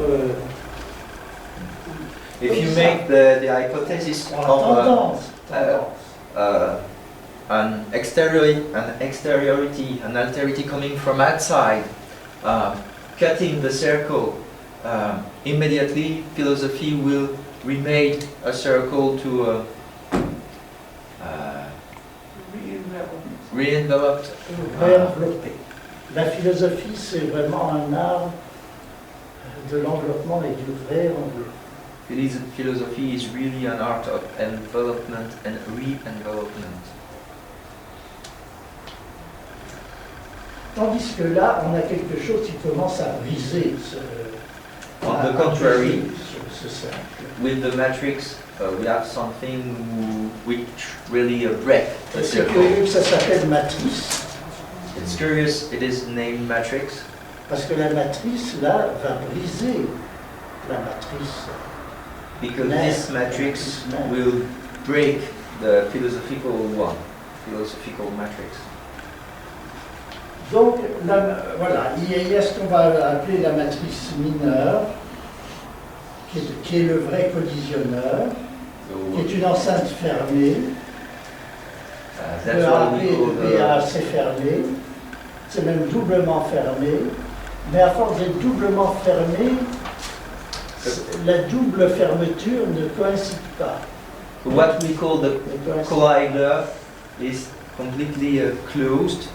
If you make the hypothesis Tendance. of an exteriority, an alterity coming from outside, cutting the circle, immediately philosophy will remake a circle to re-enveloped. Réenvelopper. La philosophie, c'est vraiment un art de l'enveloppement et du réenveloppement. Philosophy is really an art of envelopment and re-envelopment. Tandis que là, on a quelque chose qui commence à briser On the contrary, ce cercle. with the matrix, we have something which really break the C'est circle. curieux que ça s'appelle matrice, It's curious, it is named matrix, parce que la matrice, là, va briser la matrice. because this matrix will break the philosophical matrix. Donc, voilà, il y a ce qu'on va appeler la matrice mineure, qui est le vrai collisionneur, qui est une enceinte fermée, That's le what AB we et call le BA, c'est fermé, c'est même doublement fermé, mais à force d'être doublement fermé, la double fermeture ne coïncide pas. what we call the Ne coïncide collider is completely closed,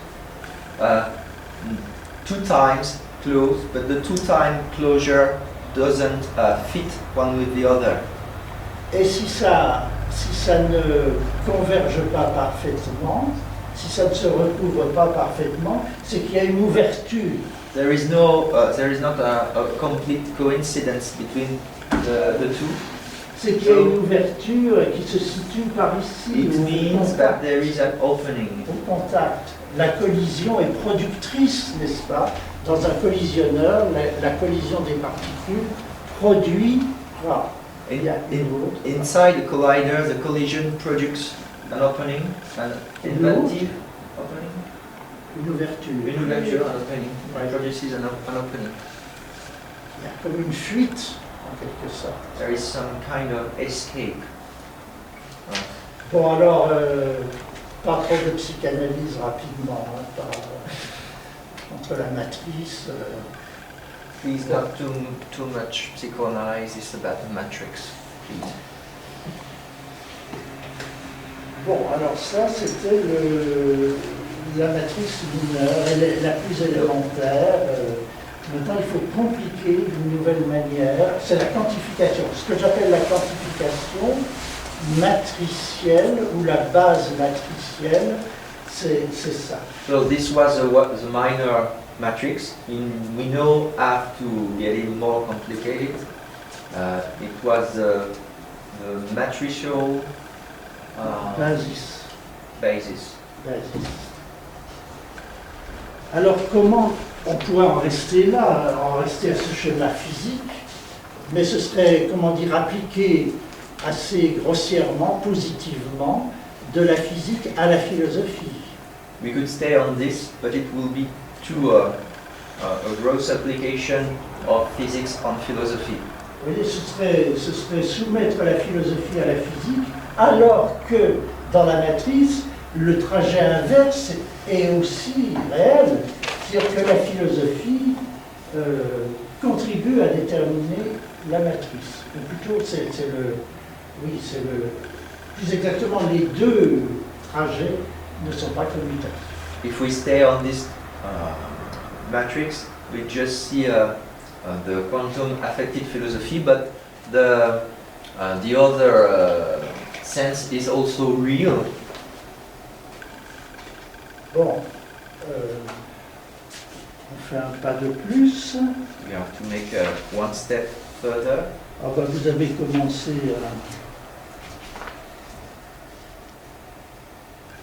two times closed, but the two-time closure doesn't fit one with the other. Et si ça ne converge pas parfaitement, si ça ne se recouvre pas parfaitement, c'est qu'il y a une ouverture. There is not a complete coincidence between the two. C'est qu'il y a une ouverture qui se situe par ici, It means that there is an opening. au contact. La collision est productrice, n'est-ce pas? Dans un collisionneur, la collision des particules produit quoi? Il y a une autre. Inside the collider, the collision produces an opening, an inventive opening. Une ouverture. Une ouverture, an opening. It produces an opening. Il y a comme une fuite, en quelque sorte. There is some kind of escape. Bon, alors, pas trop de psychanalyse rapidement, hein, entre la matrice. Please not too much psychoanalysis about the matrix, please. Bon, alors ça, c'était la matrice mineure, elle est la plus élémentaire. Maintenant, il faut compliquer d'une nouvelle manière. C'est la quantification. Ce que j'appelle la quantification matricielle ou la base matricielle, c'est ça. So this was the minor matrix. We now have to get it more complicated. It was the matricial Basis. basis. Alors comment on pourrait en rester là, en rester à ce schéma physique, mais ce serait, comment dire, appliqué assez grossièrement, positivement, de la physique à la philosophie. We could stay on this, but it will be too a gross application of physics on philosophy. Vous voyez, ce serait soumettre la philosophie à la physique, alors que dans la matrice, le trajet inverse est aussi réel, c'est-à-dire que la philosophie contribue à déterminer la matrice. Ou plutôt, plus exactement, les deux trajets ne sont pas commutatifs. If we stay on this matrix, we just see the quantum affective philosophy, but the other sense is also real. Bon, on fait un pas de plus. We have to make one step further. Ah ben, vous avez commencé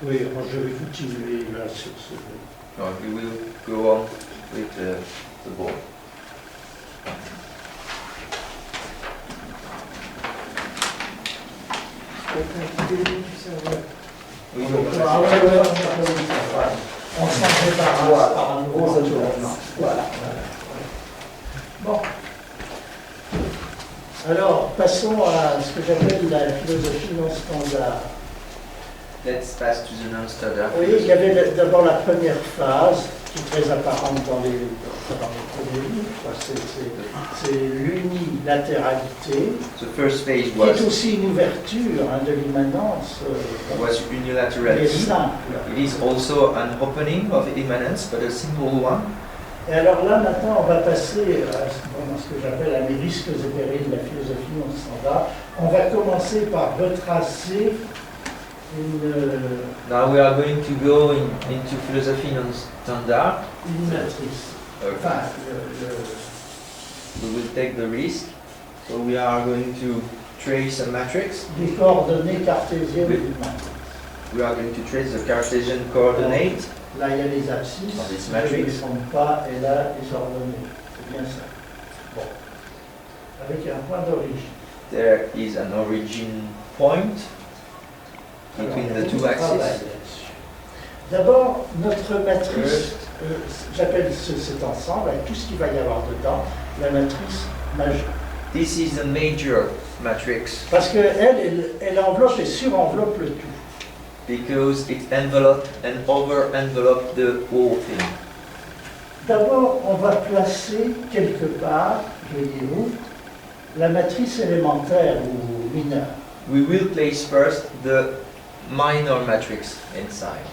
Oui, alors je vais continuer là sur ce... No, we will go on with the board. Oui, Ah ouais, on s'en prépare par un nouveau retournement. Voilà. Bon. Alors, passons à ce que j'appelle la philosophie non standard. Let's pass to the non-standard. Oui, il y avait d'abord la première phase, qui est très apparente dans les premiers livres, c'est l'unilatéralité, The first phase qui was est aussi une ouverture de l'immanence, mais unilaterality. simple. It is also an opening of immanence, but a simple one. Et alors là, maintenant, on va passer à ce que j'appelle les risques et périls de la philosophie non standard. On va commencer par retracer Now we are going to go into philosophy non-standard. une matrice. Enfin, We will take the risk. So we are going to trace a matrix. des coordonnées cartésiennes Oui. d'une matrice. We are going to trace the Cartesian coordinate. Là, il y a les abscisses, Dans les si matrices. je ne me trompe pas, et là, les ordonnées. C'est bien ça. Bon. Avec un point d'origine. There is an origin point between Alors, the two on travaille axes. là-dessus. D'abord, notre matrice, j'appelle cet ensemble, avec tout ce qu'il va y avoir dedans, la matrice majeure. This is a major matrix Parce qu'elle enveloppe et surenveloppe le tout. because it enveloped and over-enveloped the whole thing. D'abord, on va placer quelque part, voyez-vous, la matrice élémentaire ou mineure. We will place first the minor matrix inside.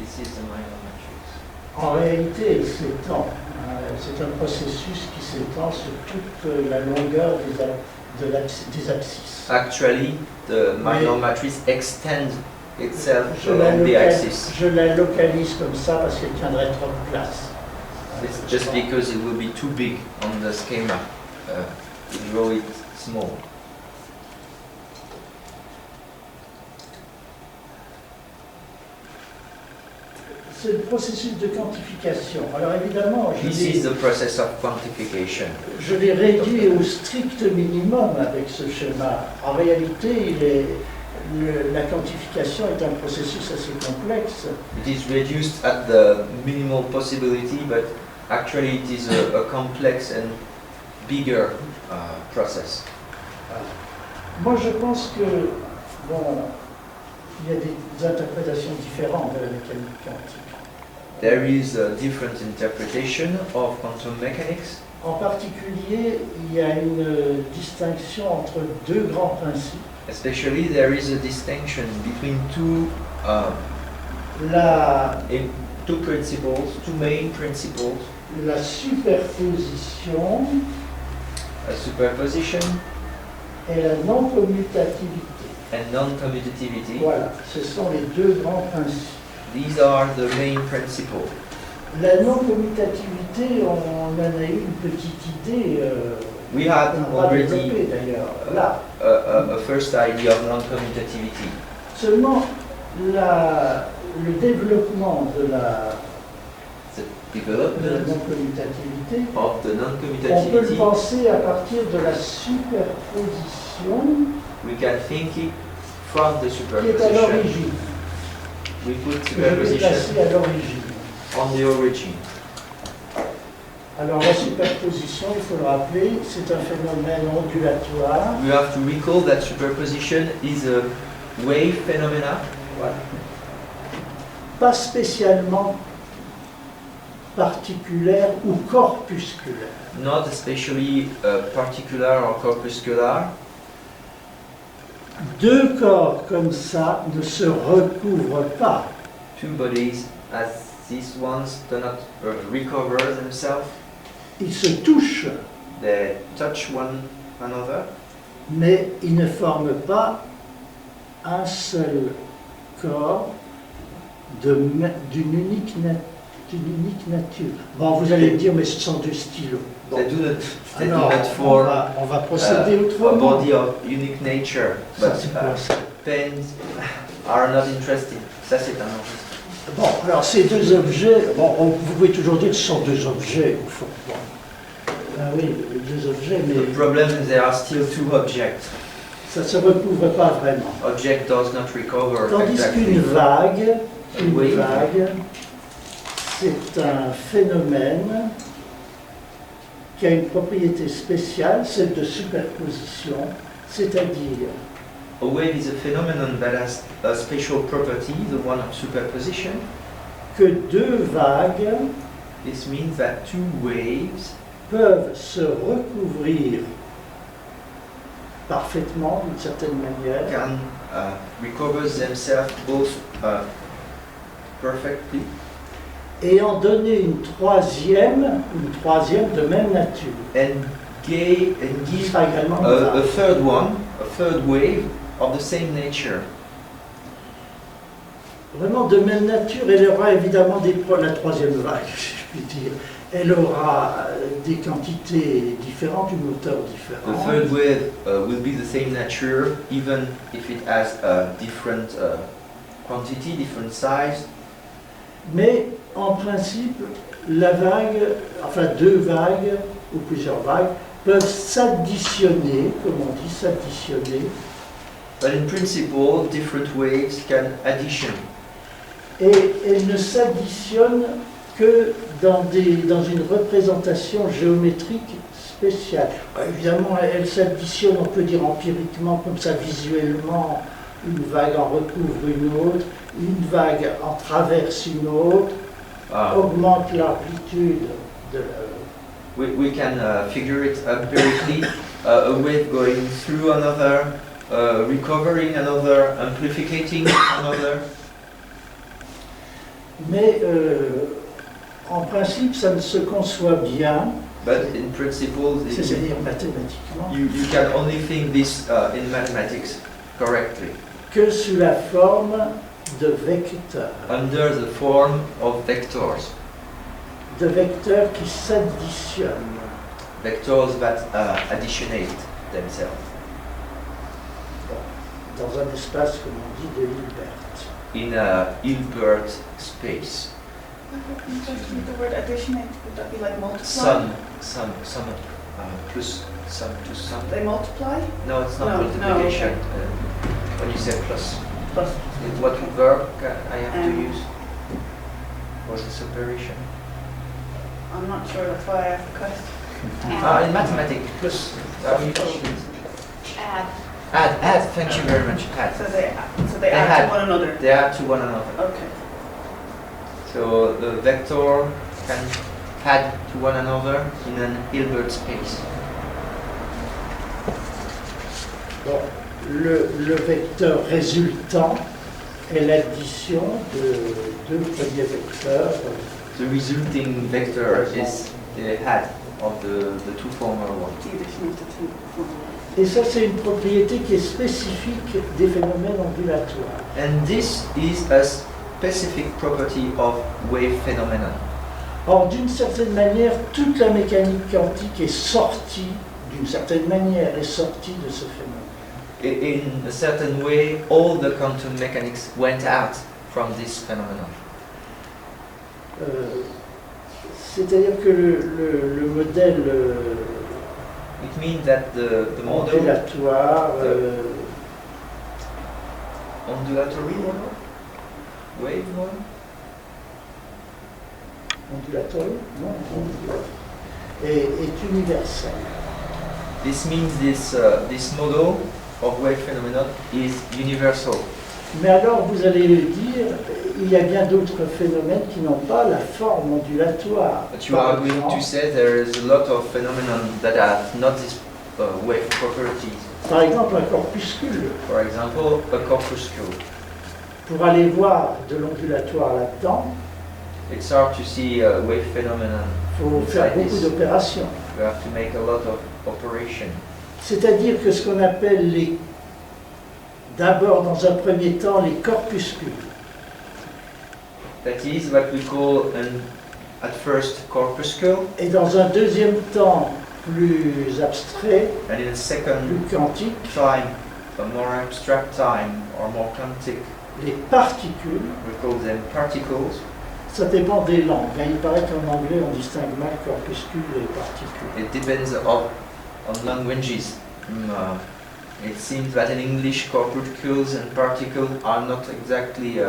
This is the minor matrix. En réalité, elle s'étend. C'est un processus qui s'étend sur toute la longueur des abscisses. Actually, the minor matrix extends itself Je la, along the axis. je la localise comme ça parce qu'elle tiendrait trop de place. It's just because it will be too big on the schema to draw it small. C'est le processus de quantification. Alors évidemment, This is the process of quantification. je l'ai réduit au strict minimum avec ce schéma. En réalité, la quantification est un processus assez complexe. It is reduced at the minimal possibility, but actually it is a complex and bigger process. Moi, je pense que, bon, il y a des interprétations différentes de la mécanique quantique. There is a different interpretation of quantum mechanics. En particulier, il y a une distinction entre deux grands principes. Especially, there is a distinction between two principles, two main principles: La superposition a superposition et la non-commutativité. and non-commutativity. Voilà, ce sont les deux grands principes. These are the main principles. La non-commutativité, on en a eu une petite idée, We had on va already développer d'ailleurs, là. a first idea of non-commutativity. Seulement, le développement de la The development non-commutativité, of the on peut le non-commutativity, penser à partir de la superposition we can think it from the qui est à superposition. l'origine, We put que je vais superposition placer à l'origine. on the origin. Alors la superposition, il faut le rappeler, c'est un phénomène ondulatoire. We have to recall that superposition is a wave phenomena, Voilà. Pas spécialement particulière ou corpusculaire. not especially particular or corpuscular. Deux corps comme ça ne se recouvrent pas. Two bodies as these ones do not recover themselves. Ils se touchent, They touch one another, mais ils ne forment pas un seul corps d'une unique nature. Bon, vous allez me dire, mais ce sont deux stylos. Bon. they do Alors, not form on va procéder a autrement. body of unique nature, Ça, but c'est quoi ça? pens are not interesting. Ça c'est un enregistrement. Bon, alors ces deux objets, bon, vous pouvez toujours dire que ce sont deux objets, au fond. Bon. Ah oui, deux objets, mais The problem is there are still two objects. ça ne se recouvre pas vraiment. Object does not recover Tandis exactly. qu'une vague, Oui. c'est un phénomène qui a une propriété spéciale, celle de superposition, c'est-à-dire A wave is a phenomenon that has a special property, the one of superposition. que deux vagues This means that two waves peuvent se recouvrir parfaitement, d'une certaine manière, can recover themselves both perfectly et en donner une troisième de même nature. and Qui give sera également une a vague. third one, a third wave of the same nature. Vraiment de même nature, elle aura évidemment la troisième vague, si je puis dire. Elle aura des quantités différentes, une hauteur The différente. third wave will be the same nature, even if it has a different quantity, different size. Mais en principe, la vague, enfin deux vagues ou plusieurs vagues, peuvent s'additionner, comme on dit, s'additionner, But in principle, different waves can addition. et elles ne s'additionnent que dans une représentation géométrique spéciale. Évidemment, elles s'additionnent, on peut dire empiriquement, comme ça, visuellement, une vague en recouvre une autre, une vague en traverse une autre, augmente l'amplitude de la... We can figure it empirically, a wave going through another, recovering another, amplifying another. Mais en principe, ça ne se conçoit bien, But in principle, c'est-à-dire mathématiquement, you can only think this in mathematics correctly, que sous la forme de vecteurs. under the form of vectors. De vecteurs qui s'additionnent. Vectors that additionate themselves Dans un espace, comme on dit, de Hilbert. in a Hilbert space. With the word additionate, would that be like multiply? Some, plus, sum to sum. They multiply? No, it's not No, multiplication. no, When you say plus, Plus. what verb I have to Um, use? Was it separation? I'm not sure, that's why I asked the question. In mathematics, plus you Add. add. Thank you very much. Add. So they add add. to one another. They add to one another. Okay. So the vector can add to one another in an Hilbert space. Bon, le vecteur résultant est l'addition de deux premiers vecteurs. The resulting vector is the add of the two former ones. The addition of the two. Et ça, c'est une propriété qui est spécifique des phénomènes ondulatoires. And this is a specific property of wave phenomenon. Or, d'une certaine manière, toute la mécanique quantique est sortie, d'une certaine manière, est sortie de ce phénomène. In a certain way, all the quantum mechanics went out from this phenomenon. C'est-à-dire que le modèle It means that the model, ondulatoire, ondulatory model, wave model, ondulatoire, non, est universel. this means this model of wave phenomenon is universal. Mais alors, vous allez le dire, il y a bien d'autres phénomènes qui n'ont pas la forme ondulatoire. But you are going to say there is a lot of phenomena that have not this wave properties. Par exemple, un corpuscule. For example, a corpuscle. Pour aller voir de l'ondulatoire là-dedans, It's hard to see a wave phenomenon. il faut faire Inside beaucoup this. d'opérations. You have to make a lot of operation. C'est-à-dire que ce qu'on appelle d'abord dans un premier temps les corpuscules, That is what we call at first corpuscle, et dans un deuxième temps plus abstrait, and in a second plus quantique, time, a more abstract time or more quantic, les particules. we call them particles. Ça dépend des langues. Il paraît qu'en anglais on distingue mal corpuscules et particules. It depends on languages. It seems that in English corpuscles and particles are not exactly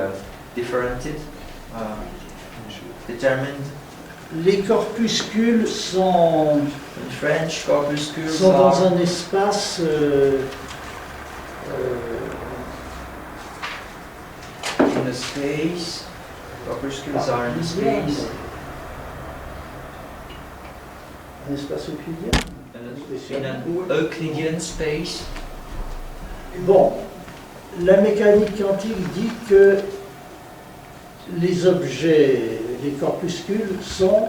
determined. Les corpuscules sont In French, corpuscles dans are un espace in a space. Corpuscles are in a space. un espace euclidien. In an Euclidean space. Bon, la mécanique quantique dit que les objets, les corpuscules sont,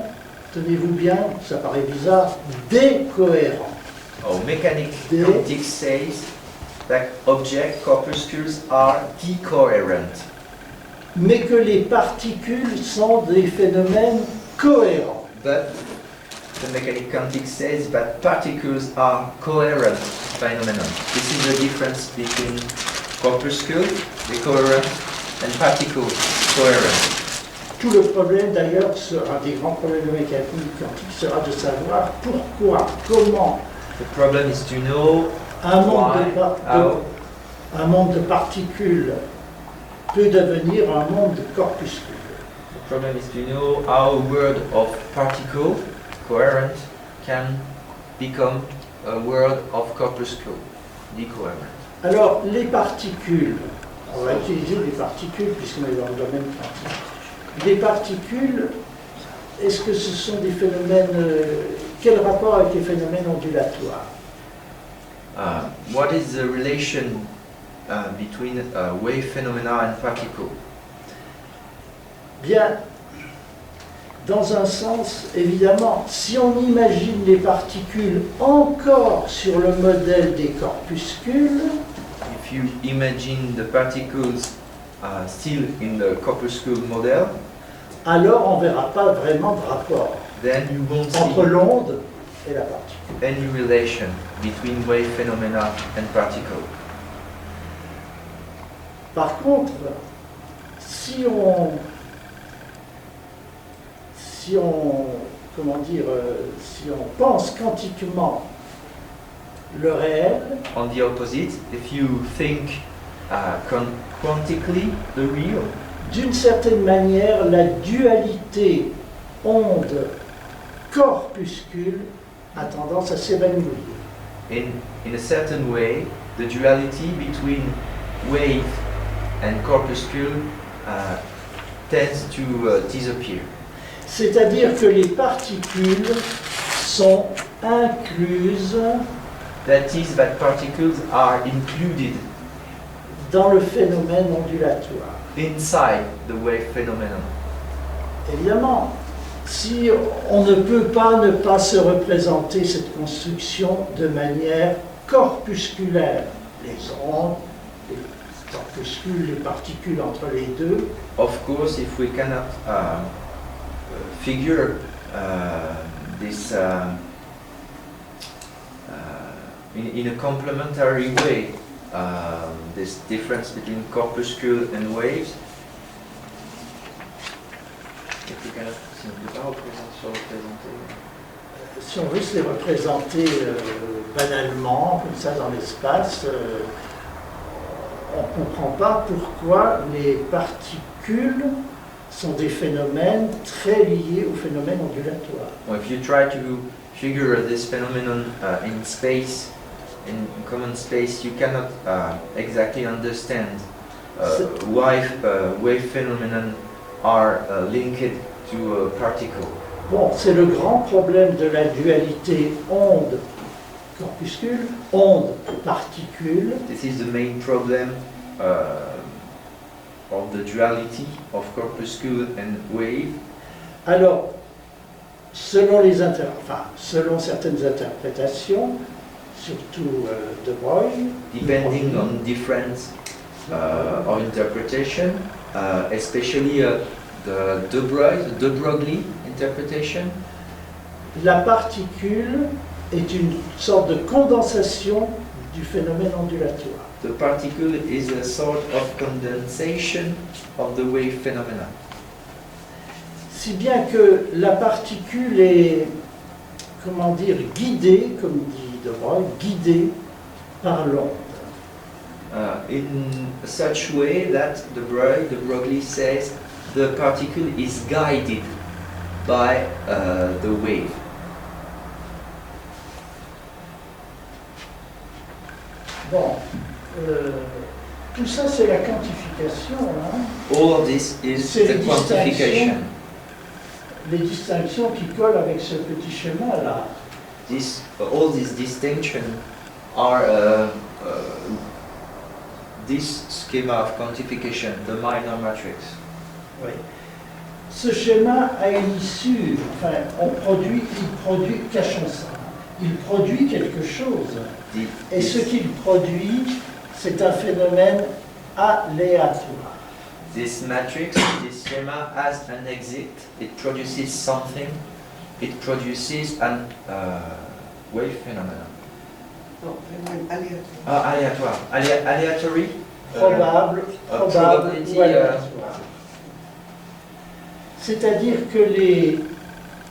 tenez-vous bien, ça paraît bizarre, décohérents. Mechanic quantic says that object corpuscles are decoherent. Mais que les particules sont des phénomènes cohérents. But the mechanic quantic says that particles are coherent phenomena. This is the difference between corpuscle, decoherent, and particle, coherent. Tout le problème d'ailleurs, un des grands problèmes de mécanique quantique sera de savoir pourquoi, comment The problem is to know un how monde de particules peut devenir un monde de corpuscules. the problem is to know how a word of particle, coherent, can become a word of corpuscle, decoherent. Alors, les particules, on va utiliser les particules puisqu'on est dans le domaine quantique. Les particules, est-ce que ce sont des phénomènes... quel rapport avec les phénomènes ondulatoires? What is the relation between wave phenomena and particle? Bien, dans un sens, évidemment, si on imagine les particules encore sur le modèle des corpuscules, If you imagine the particles still in the corpuscle model, alors on ne verra pas vraiment de rapport then you won't entre see l'onde et la particule. any relation between wave phenomena and particle. Par contre, si on pense quantiquement le réel, On the opposite, if you think quantically the real, d'une certaine manière, la dualité onde-corpuscule a tendance à s'évanouir. In a certain way, the duality between wave and corpuscle tends to disappear. C'est-à-dire que les particules sont incluses That is, that particles are included dans le phénomène ondulatoire. inside the wave phenomenon. Évidemment, si on ne peut pas ne pas se représenter cette construction de manière corpusculaire, les ondes, les corpuscules, les particules entre les deux, Of course, if we cannot figure this in a complementary way, this difference between corpuscle and waves, if we cannot, si on ne peut pas se représenter. si on veut se les représenter banalement, comme ça dans l'espace, on ne comprend pas pourquoi les particules sont des phénomènes très liés au phénomène ondulatoire. Well, if you try to figure this phenomenon in space, in common space, you cannot exactly understand why wave phenomenon are linked to a particle. Bon, c'est le grand problème de la dualité onde-corpuscule, onde-particule. This is the main problem of the duality of corpuscle and wave. Alors, selon certaines interprétations, surtout de Broglie, Depending on different of interpretation, especially the de Broglie interpretation, la particule est une sorte de condensation du phénomène ondulatoire. the particle is a sort of condensation of the wave phenomena. Si bien que la particule est, comment dire, guidée, comme dit de Broglie, guidée par l'onde. In such way that the Broglie says the particle is guided by the wave. Bon, tout ça c'est la quantification, hein. All of this is C'est les the quantification. Les distinctions qui collent avec ce petit schéma-là. All these distinctions are this schema of quantification, the minor matrix. Oui. Ce schéma a une issue, enfin, il produit, cachons ça, il produit quelque chose. Et ce qu'il produit, c'est un phénomène aléatoire. This matrix, this schema has an exit, it produces something, it produces an wave phenomenon. Non, phénomène aléatoire. Aleatoire. Aleatory? Probable probability, ou aléatoire. C'est-à-dire que les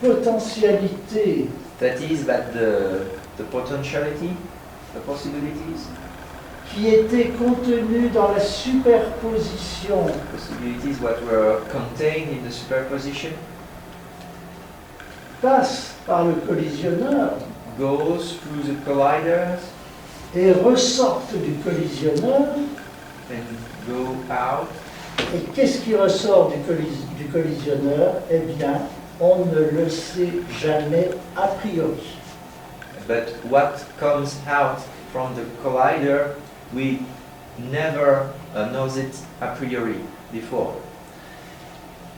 potentialités That is that the potentiality, the possibilities, qui étaient contenues dans la superposition possibilities what were contained in the superposition passent par le collisionneur goes through the colliders et ressortent du collisionneur. and go out. Et qu'est-ce qui ressort du collisionneur? Eh bien, on ne le sait jamais a priori. But what comes out from the collider, we never knows it a priori before.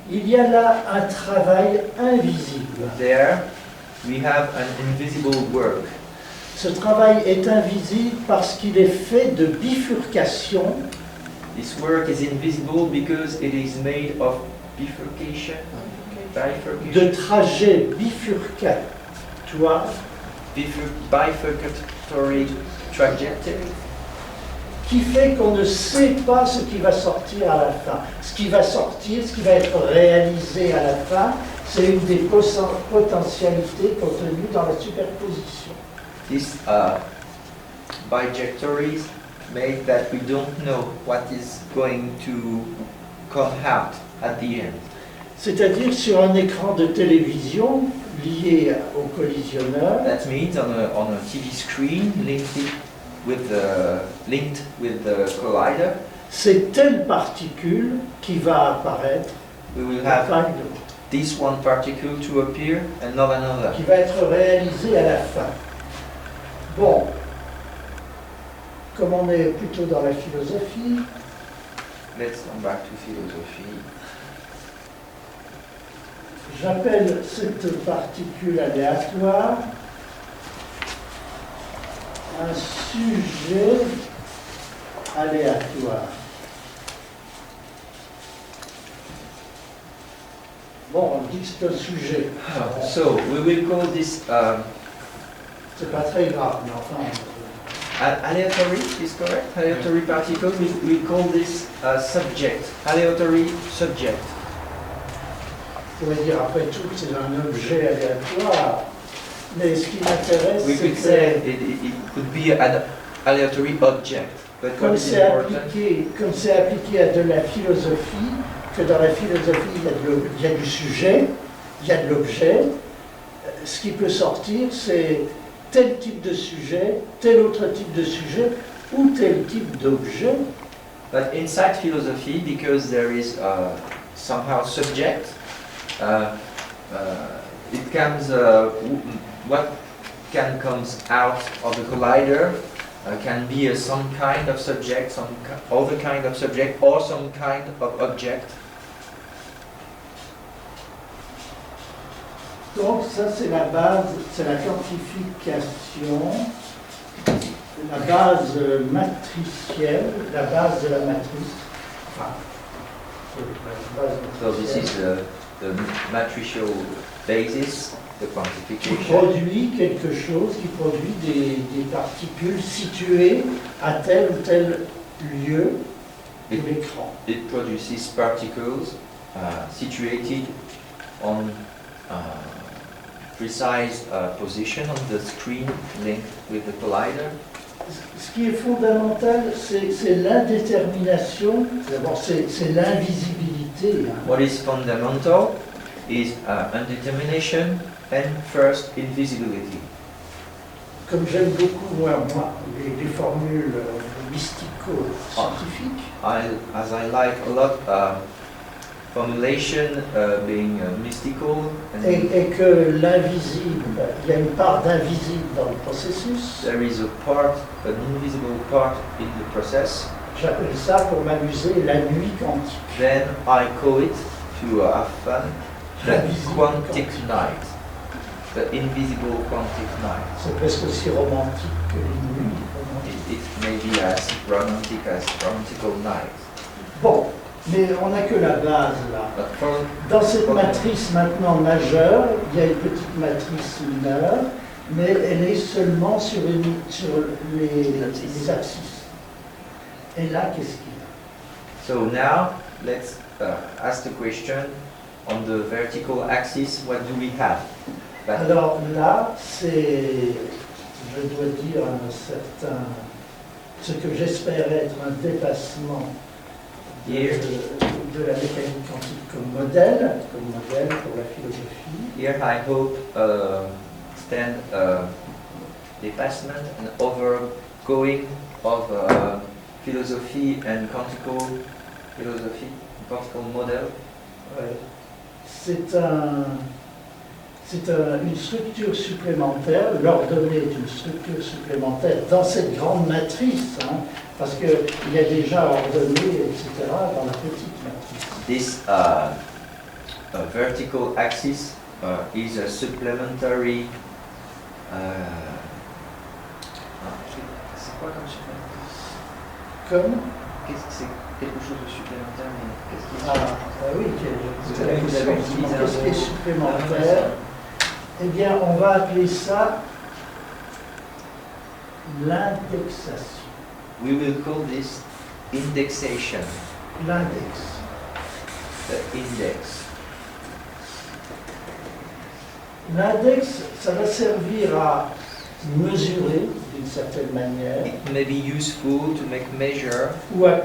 Il y a là un travail invisible. There we have an invisible work. Ce travail est invisible parce qu'il est fait de bifurcation This work is invisible because it is made of bifurcation, de trajets bifurcatoires bifurcatory trajectory, qui fait qu'on ne sait pas ce qui va sortir à la fin. Ce qui va sortir, ce qui va être réalisé à la fin, c'est une des potentialités contenues dans la superposition. these bijectories make that we don't know what is going to come out at the end. C'est-à-dire sur un écran de télévision, lié au collisionneur, That means on a TV screen linked with the collider, c'est telle particule qui va apparaître, we will la have fin de- this one particle to appear and not another. qui va être réalisée à la fin. Bon, comme on est plutôt dans la philosophie, Let's come back to philosophy. j'appelle cette particule aléatoire un sujet aléatoire. Bon, on dit que c'est un sujet. So we will call this C'est pas très grave, mais enfin. aleatory, is correct? Aleatory particle, we call this subject, aleatory subject. On pourrait dire après tout que c'est un objet aléatoire, mais ce qui m'intéresse, We c'est could say que it could be an aleatory object, but what comme is c'est important? appliqué à de la philosophie, que dans la philosophie il y a du sujet, il y a de l'objet, ce qui peut sortir c'est tel type de sujet, tel autre type de sujet ou tel type d'objet. But inside philosophy, because there is somehow subject, it comes, what can comes out of the collider can be some kind of subject, some other kind of subject, or some kind of object. Donc ça c'est la base, c'est la quantification, la base matricielle, la base de la matrice. Enfin, la base So this matricielle, is the matricial basis, the qui quantification. produit quelque chose, qui produit des particules situées à tel ou tel lieu de l'écran. It produces particles situated on precise position on the screen linked with the collider. Ce qui est fondamental, c'est l'indétermination, d'abord c'est l'invisibilité. Hein. What is fundamental is undetermination and first invisibility. Comme j'aime beaucoup, moi les formules mystico-scientifiques, As I like a lot formulation being mystical, et que l'invisible, il y a une part d'invisible dans le processus, there is an invisible part in the process. j'appelle ça pour m'amuser la nuit quantique. Then I call it, to have fun, the Invisible quantic quantique. night, the invisible quantic night. C'est presque aussi romantique que les nuits romantiques. It may be as romantic as romantical night. Bon, mais on n'a que la base là. But for Dans cette matrice maintenant majeure, il y a une petite matrice mineure, mais elle est seulement sur les axes. Et là, qu'est-ce qu'il y a? So now let's ask the question on the vertical axis, what do we have? But Alors là, c'est, je dois dire, un certain, ce que j'espère être un dépassement here, de la mécanique quantique comme modèle pour la philosophie. here I hope stand dépassement and overgoing of philosophy and quantical philosophy, quantical model. Ouais. Une structure supplémentaire, l'ordonnée est une structure supplémentaire dans cette grande matrice, hein, parce qu'il y a déjà ordonnée, etc., dans la petite matrice. This vertical axis is a supplementary. C'est quoi comme supplémentaire? Comme, Qu'est-ce que c'est quelque chose de supplémentaire, mais qu'est-ce qui est oui, Vous avez utilisé un qu'est-ce qui est mot. supplémentaire? Eh bien, on va appeler ça l'indexation. We will call this indexation, L'index. the index. L'index, ça va servir à mesurer d'une certaine manière, It may be useful to make measure ou à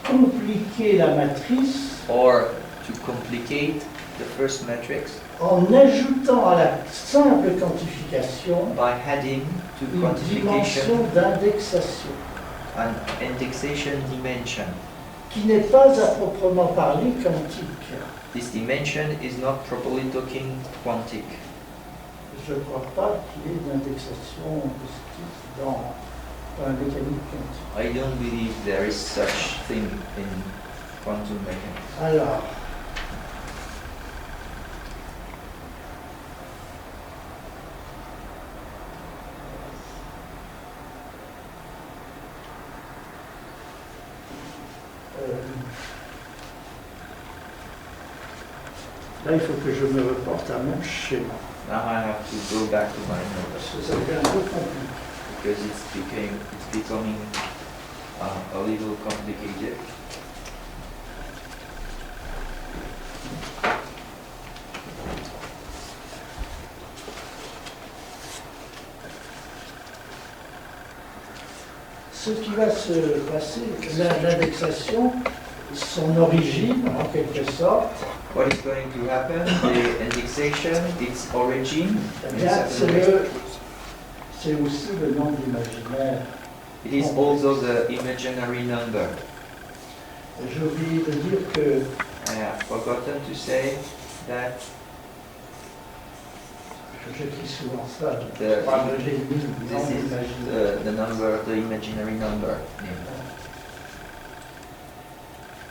compliquer la matrice or to complicate the first matrix en ajoutant à la simple quantification by adding to une quantification dimension d'indexation, an indexation dimension. qui n'est pas à proprement parler quantique. This dimension is not properly talking quantic. Je ne crois pas qu'il y ait d'indexation positive dans la mécanique quantique. I don't believe there is such thing in quantum mechanics. Alors, là, il faut que je me reporte à mon schéma. Now I have to go back to my notes Parce que ça devient un peu compliqué. because it's becoming a little complicated. Ce qui va se passer, l'indexation, son origine, en quelque sorte, What is going to happen? The indexation, its origin, eh in bien, a certain way, c'est aussi le nombre imaginaire. it is also the imaginary number. J'ai oublié de dire que I have forgotten to say that j'écris souvent ça, je The- parle de l'ennemi, this nombre is imaginaire. the number, the imaginary number.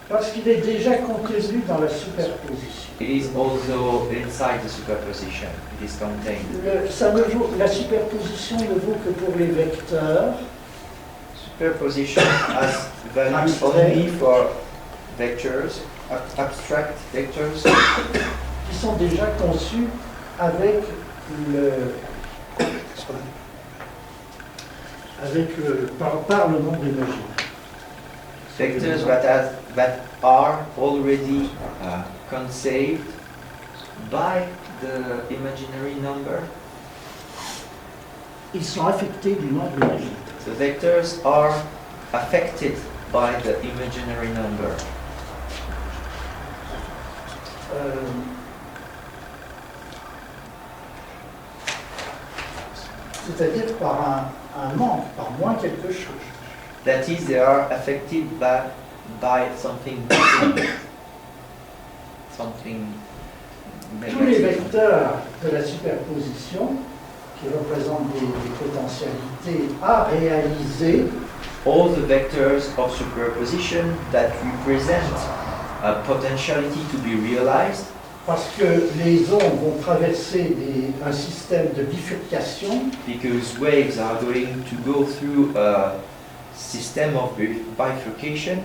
Parce qu'il est déjà contenu dans la superposition. It is also inside the superposition. It is contained. La superposition ne vaut que pour les vecteurs, Superposition has value Abstract. only for vectors, abstract vectors, qui sont déjà conçus avec par le nombre imaginaire. vectors that are already conceived by the imaginary number. Ils sont affectés du nombre imaginaire. The vectors are affected by the imaginary number. C'est-à-dire par un manque, par moins quelque chose. That is, they are affected by something missing, something Tous les negative. vecteurs de la superposition, qui représentent des potentialités à réaliser, All the vectors of superposition that represent a potentiality to be realized, parce que les ondes vont traverser un système de bifurcation, because waves are going to go through a system of bifurcation,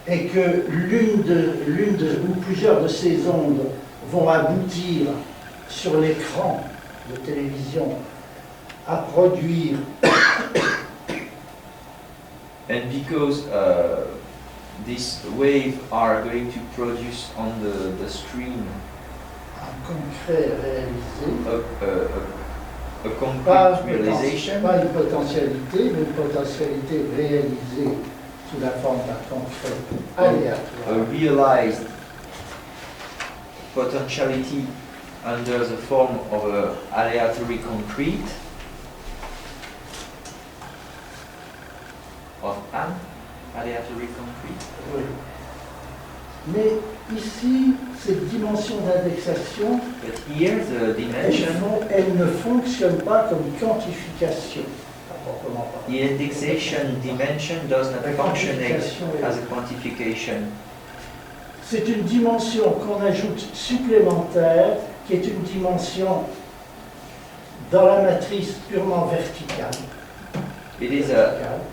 et que ou plusieurs de ces ondes vont aboutir sur l'écran de télévision à produire and because these waves are going to produce on the screen un concret réalisé, a pas concrete realization, une potentialité, mais une potentialité réalisée sous la forme d'un concret a aléatoire. realized potentiality under the form of a aleatory concrete, of an aleatory concrete. Oui. Mais ici, cette dimension d'indexation, But here the dimension, elle ne fonctionne pas comme quantification, à proprement parler. the indexation dimension does not La function quantification est- as a quantification. C'est une dimension qu'on ajoute supplémentaire, qui est une dimension dans la matrice purement verticale. It is a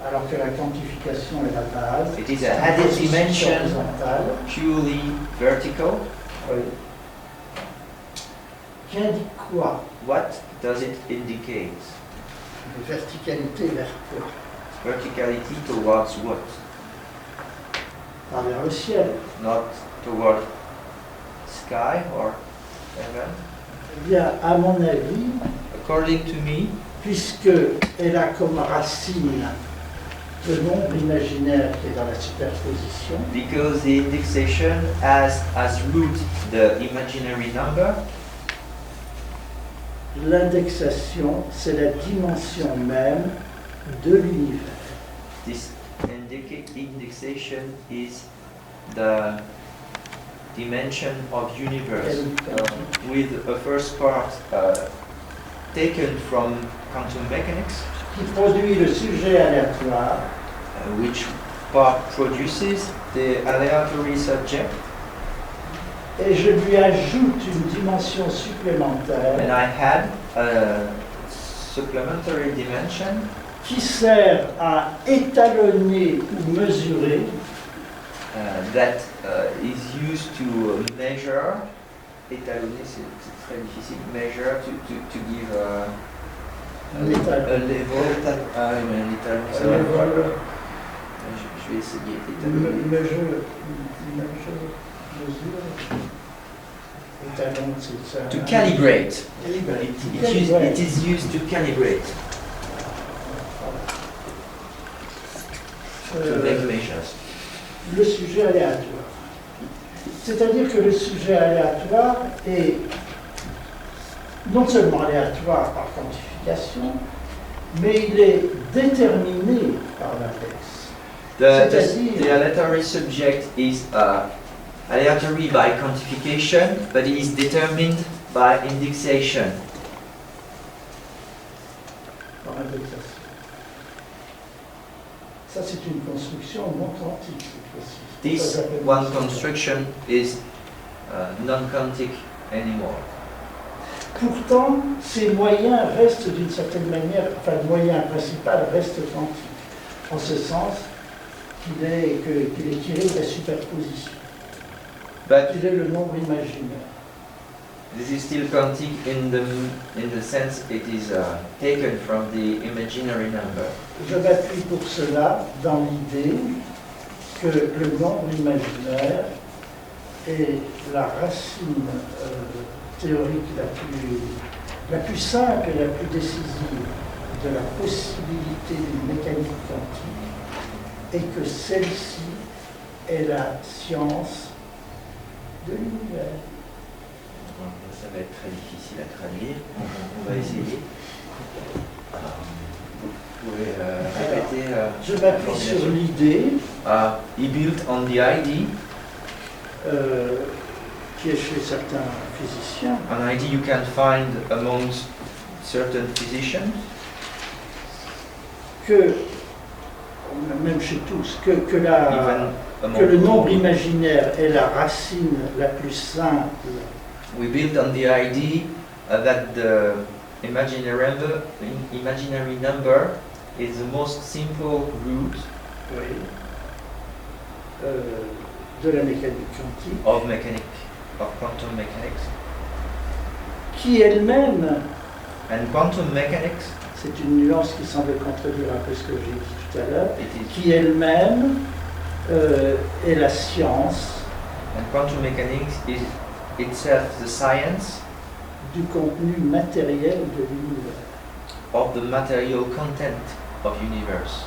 Alors que la quantification est la base. It is a added dimension, horizontale. purely vertical. Oui. Qui indique quoi? What does it indicate? Une verticalité vers quoi? Verticality towards what? Pas vers le ciel. Not toward sky or heaven? Eh bien, à mon avis, According to me, puisque elle a comme racine le nombre imaginaire qui est dans la superposition, because the indexation has as root the imaginary number. l'indexation, c'est la dimension même de l'univers. This indexation is the dimension of universe, with a first part taken from quantum mechanics, Qui produit le sujet aléatoire which part produces the aleatory subject, et je lui ajoute une dimension and supplémentaire I had a supplementary dimension qui sert à étalonner ou mesurer that is used to measure, étalonner c'est très difficile, measure to give un étalon. a level, ah oui mais un étalon ça va pas. Je vais essayer d'étalonner. Mesure. Étalon, c'est ça. To calibrate. Calibrate. It is used to calibrate, to make measures. Le sujet aléatoire. C'est-à-dire que le sujet aléatoire est non seulement aléatoire par quantification, mais il est déterminé par l'index. The aleatory subject is aleatory by quantification, but it is determined by indexation. Par indexation. Ça, c'est une construction non quantique, cette fois-ci. This one construction is non-quantic anymore. Pourtant, ces moyens restent d'une certaine manière, enfin le moyen principal reste quantique, en ce sens qu'il est tiré de la superposition, But qu'il est le nombre imaginaire. this is still quantic in the sense it is taken from the imaginary number. Je m'appuie pour cela dans l'idée que le nombre imaginaire est la racine théorique la plus simple et la plus décisive de la possibilité d'une mécanique quantique, et que celle-ci est la science de l'univers. Ça va être très difficile à traduire. On va essayer. Vous pouvez répéter. Je m'appuie sur l'idée He built on the idea. qui est chez certains physiciens, An idea you can find amongst certain physicians, que, même chez tous, que even among le nombre imaginaire est la racine la plus simple We built on the idea that the imaginary number is the most simple root de la mécanique quantique, of quantum mechanics. qui elle-même, And quantum mechanics, c'est une nuance qui semble contredire un peu ce que j'ai dit tout à l'heure, it is, qui elle-même est la science and quantum mechanics is itself the science du contenu matériel de l'univers. of the material content of universe.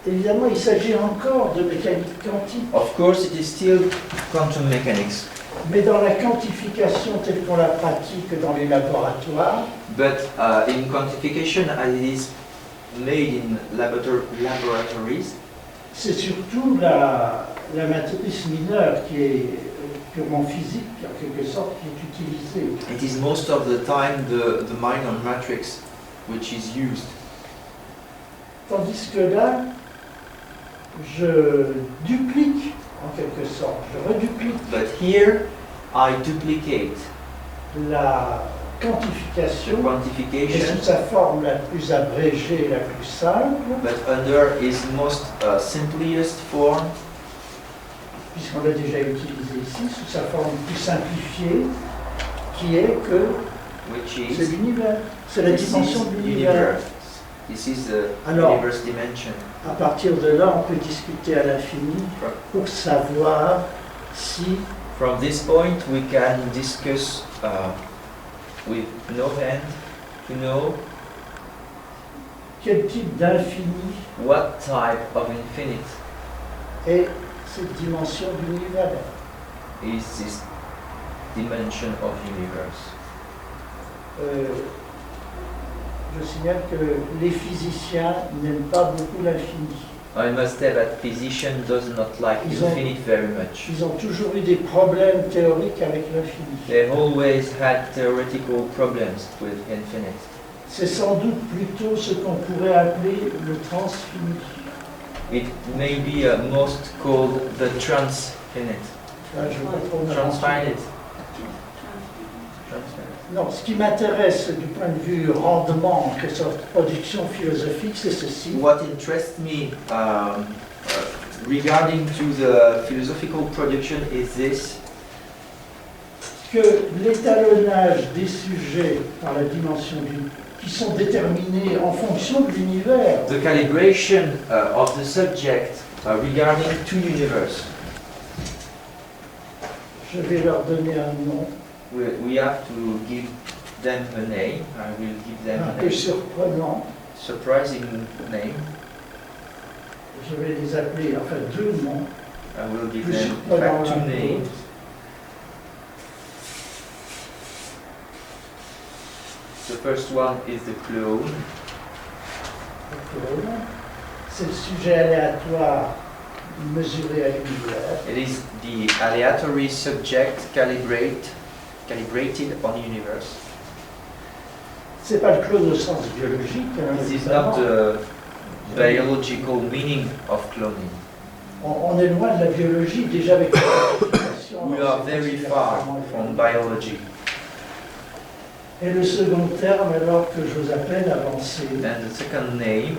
Évidemment, il s'agit encore de mécanique quantique, Of course, it is still quantum mechanics, mais dans la quantification telle qu'on la pratique dans les laboratoires, but in quantification as it is made in laboratories, c'est surtout la matrice mineure qui est purement physique, en quelque sorte, qui est utilisée. it is most of the time the minor matrix which is used. Tandis que là, je duplique, en quelque sorte, je reduplique But here I duplicate la the quantification, et quantification, sous sa forme la plus abrégée, la plus simple, but under its most simplest form, puisqu'on l'a déjà utilisé ici, sous sa forme plus simplifiée, qui est que which c'est is l'univers, c'est la this dimension is de l'univers. universe. This is the Alors, universe dimension. à partir de là, on peut discuter à l'infini pour savoir si From this point, we can discuss with no end to know quel type d'infini What type of infinite est cette dimension d'univers? is this dimension of universe? Je signale que les physiciens n'aiment pas beaucoup l'infini. I must say that physician does not like Ils ont- infinite very much. Ils ont toujours eu des problèmes théoriques avec l'infini. They always had theoretical problems with infinite. C'est sans doute plutôt ce qu'on pourrait appeler le transfini. It may be most called the transfinite. Là, je vais trop me Transfinite. renseigner. Non, ce qui m'intéresse du point de vue rendement, en quelque sorte, production philosophique, c'est ceci. What interests me regarding to the philosophical production is this, Que l'étalonnage des sujets par la dimension qui sont déterminés en fonction de l'univers, the calibration of the subject regarding two universe. je vais leur donner un nom We have to give them a name. I will give them un a peu name. surprenant. Surprising name. Je vais les appeler, enfin deux noms, I will give plus them in surprenants fact two l'un que names. l'autre. The first one is the clone. C'est le sujet aléatoire mesuré à l'univers. It is the aleatory subject calibrated on the universe. C'est pas le clone au sens biologique. Hein, This is évidemment. not the biological meaning of cloning. On est loin de la biologie déjà avec la classification. We are very far from biology. Et le second terme, alors que j'ose à peine avancer, And the second name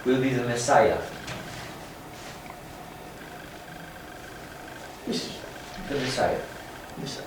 will be the Messiah. ici, The Messiah. mais ça,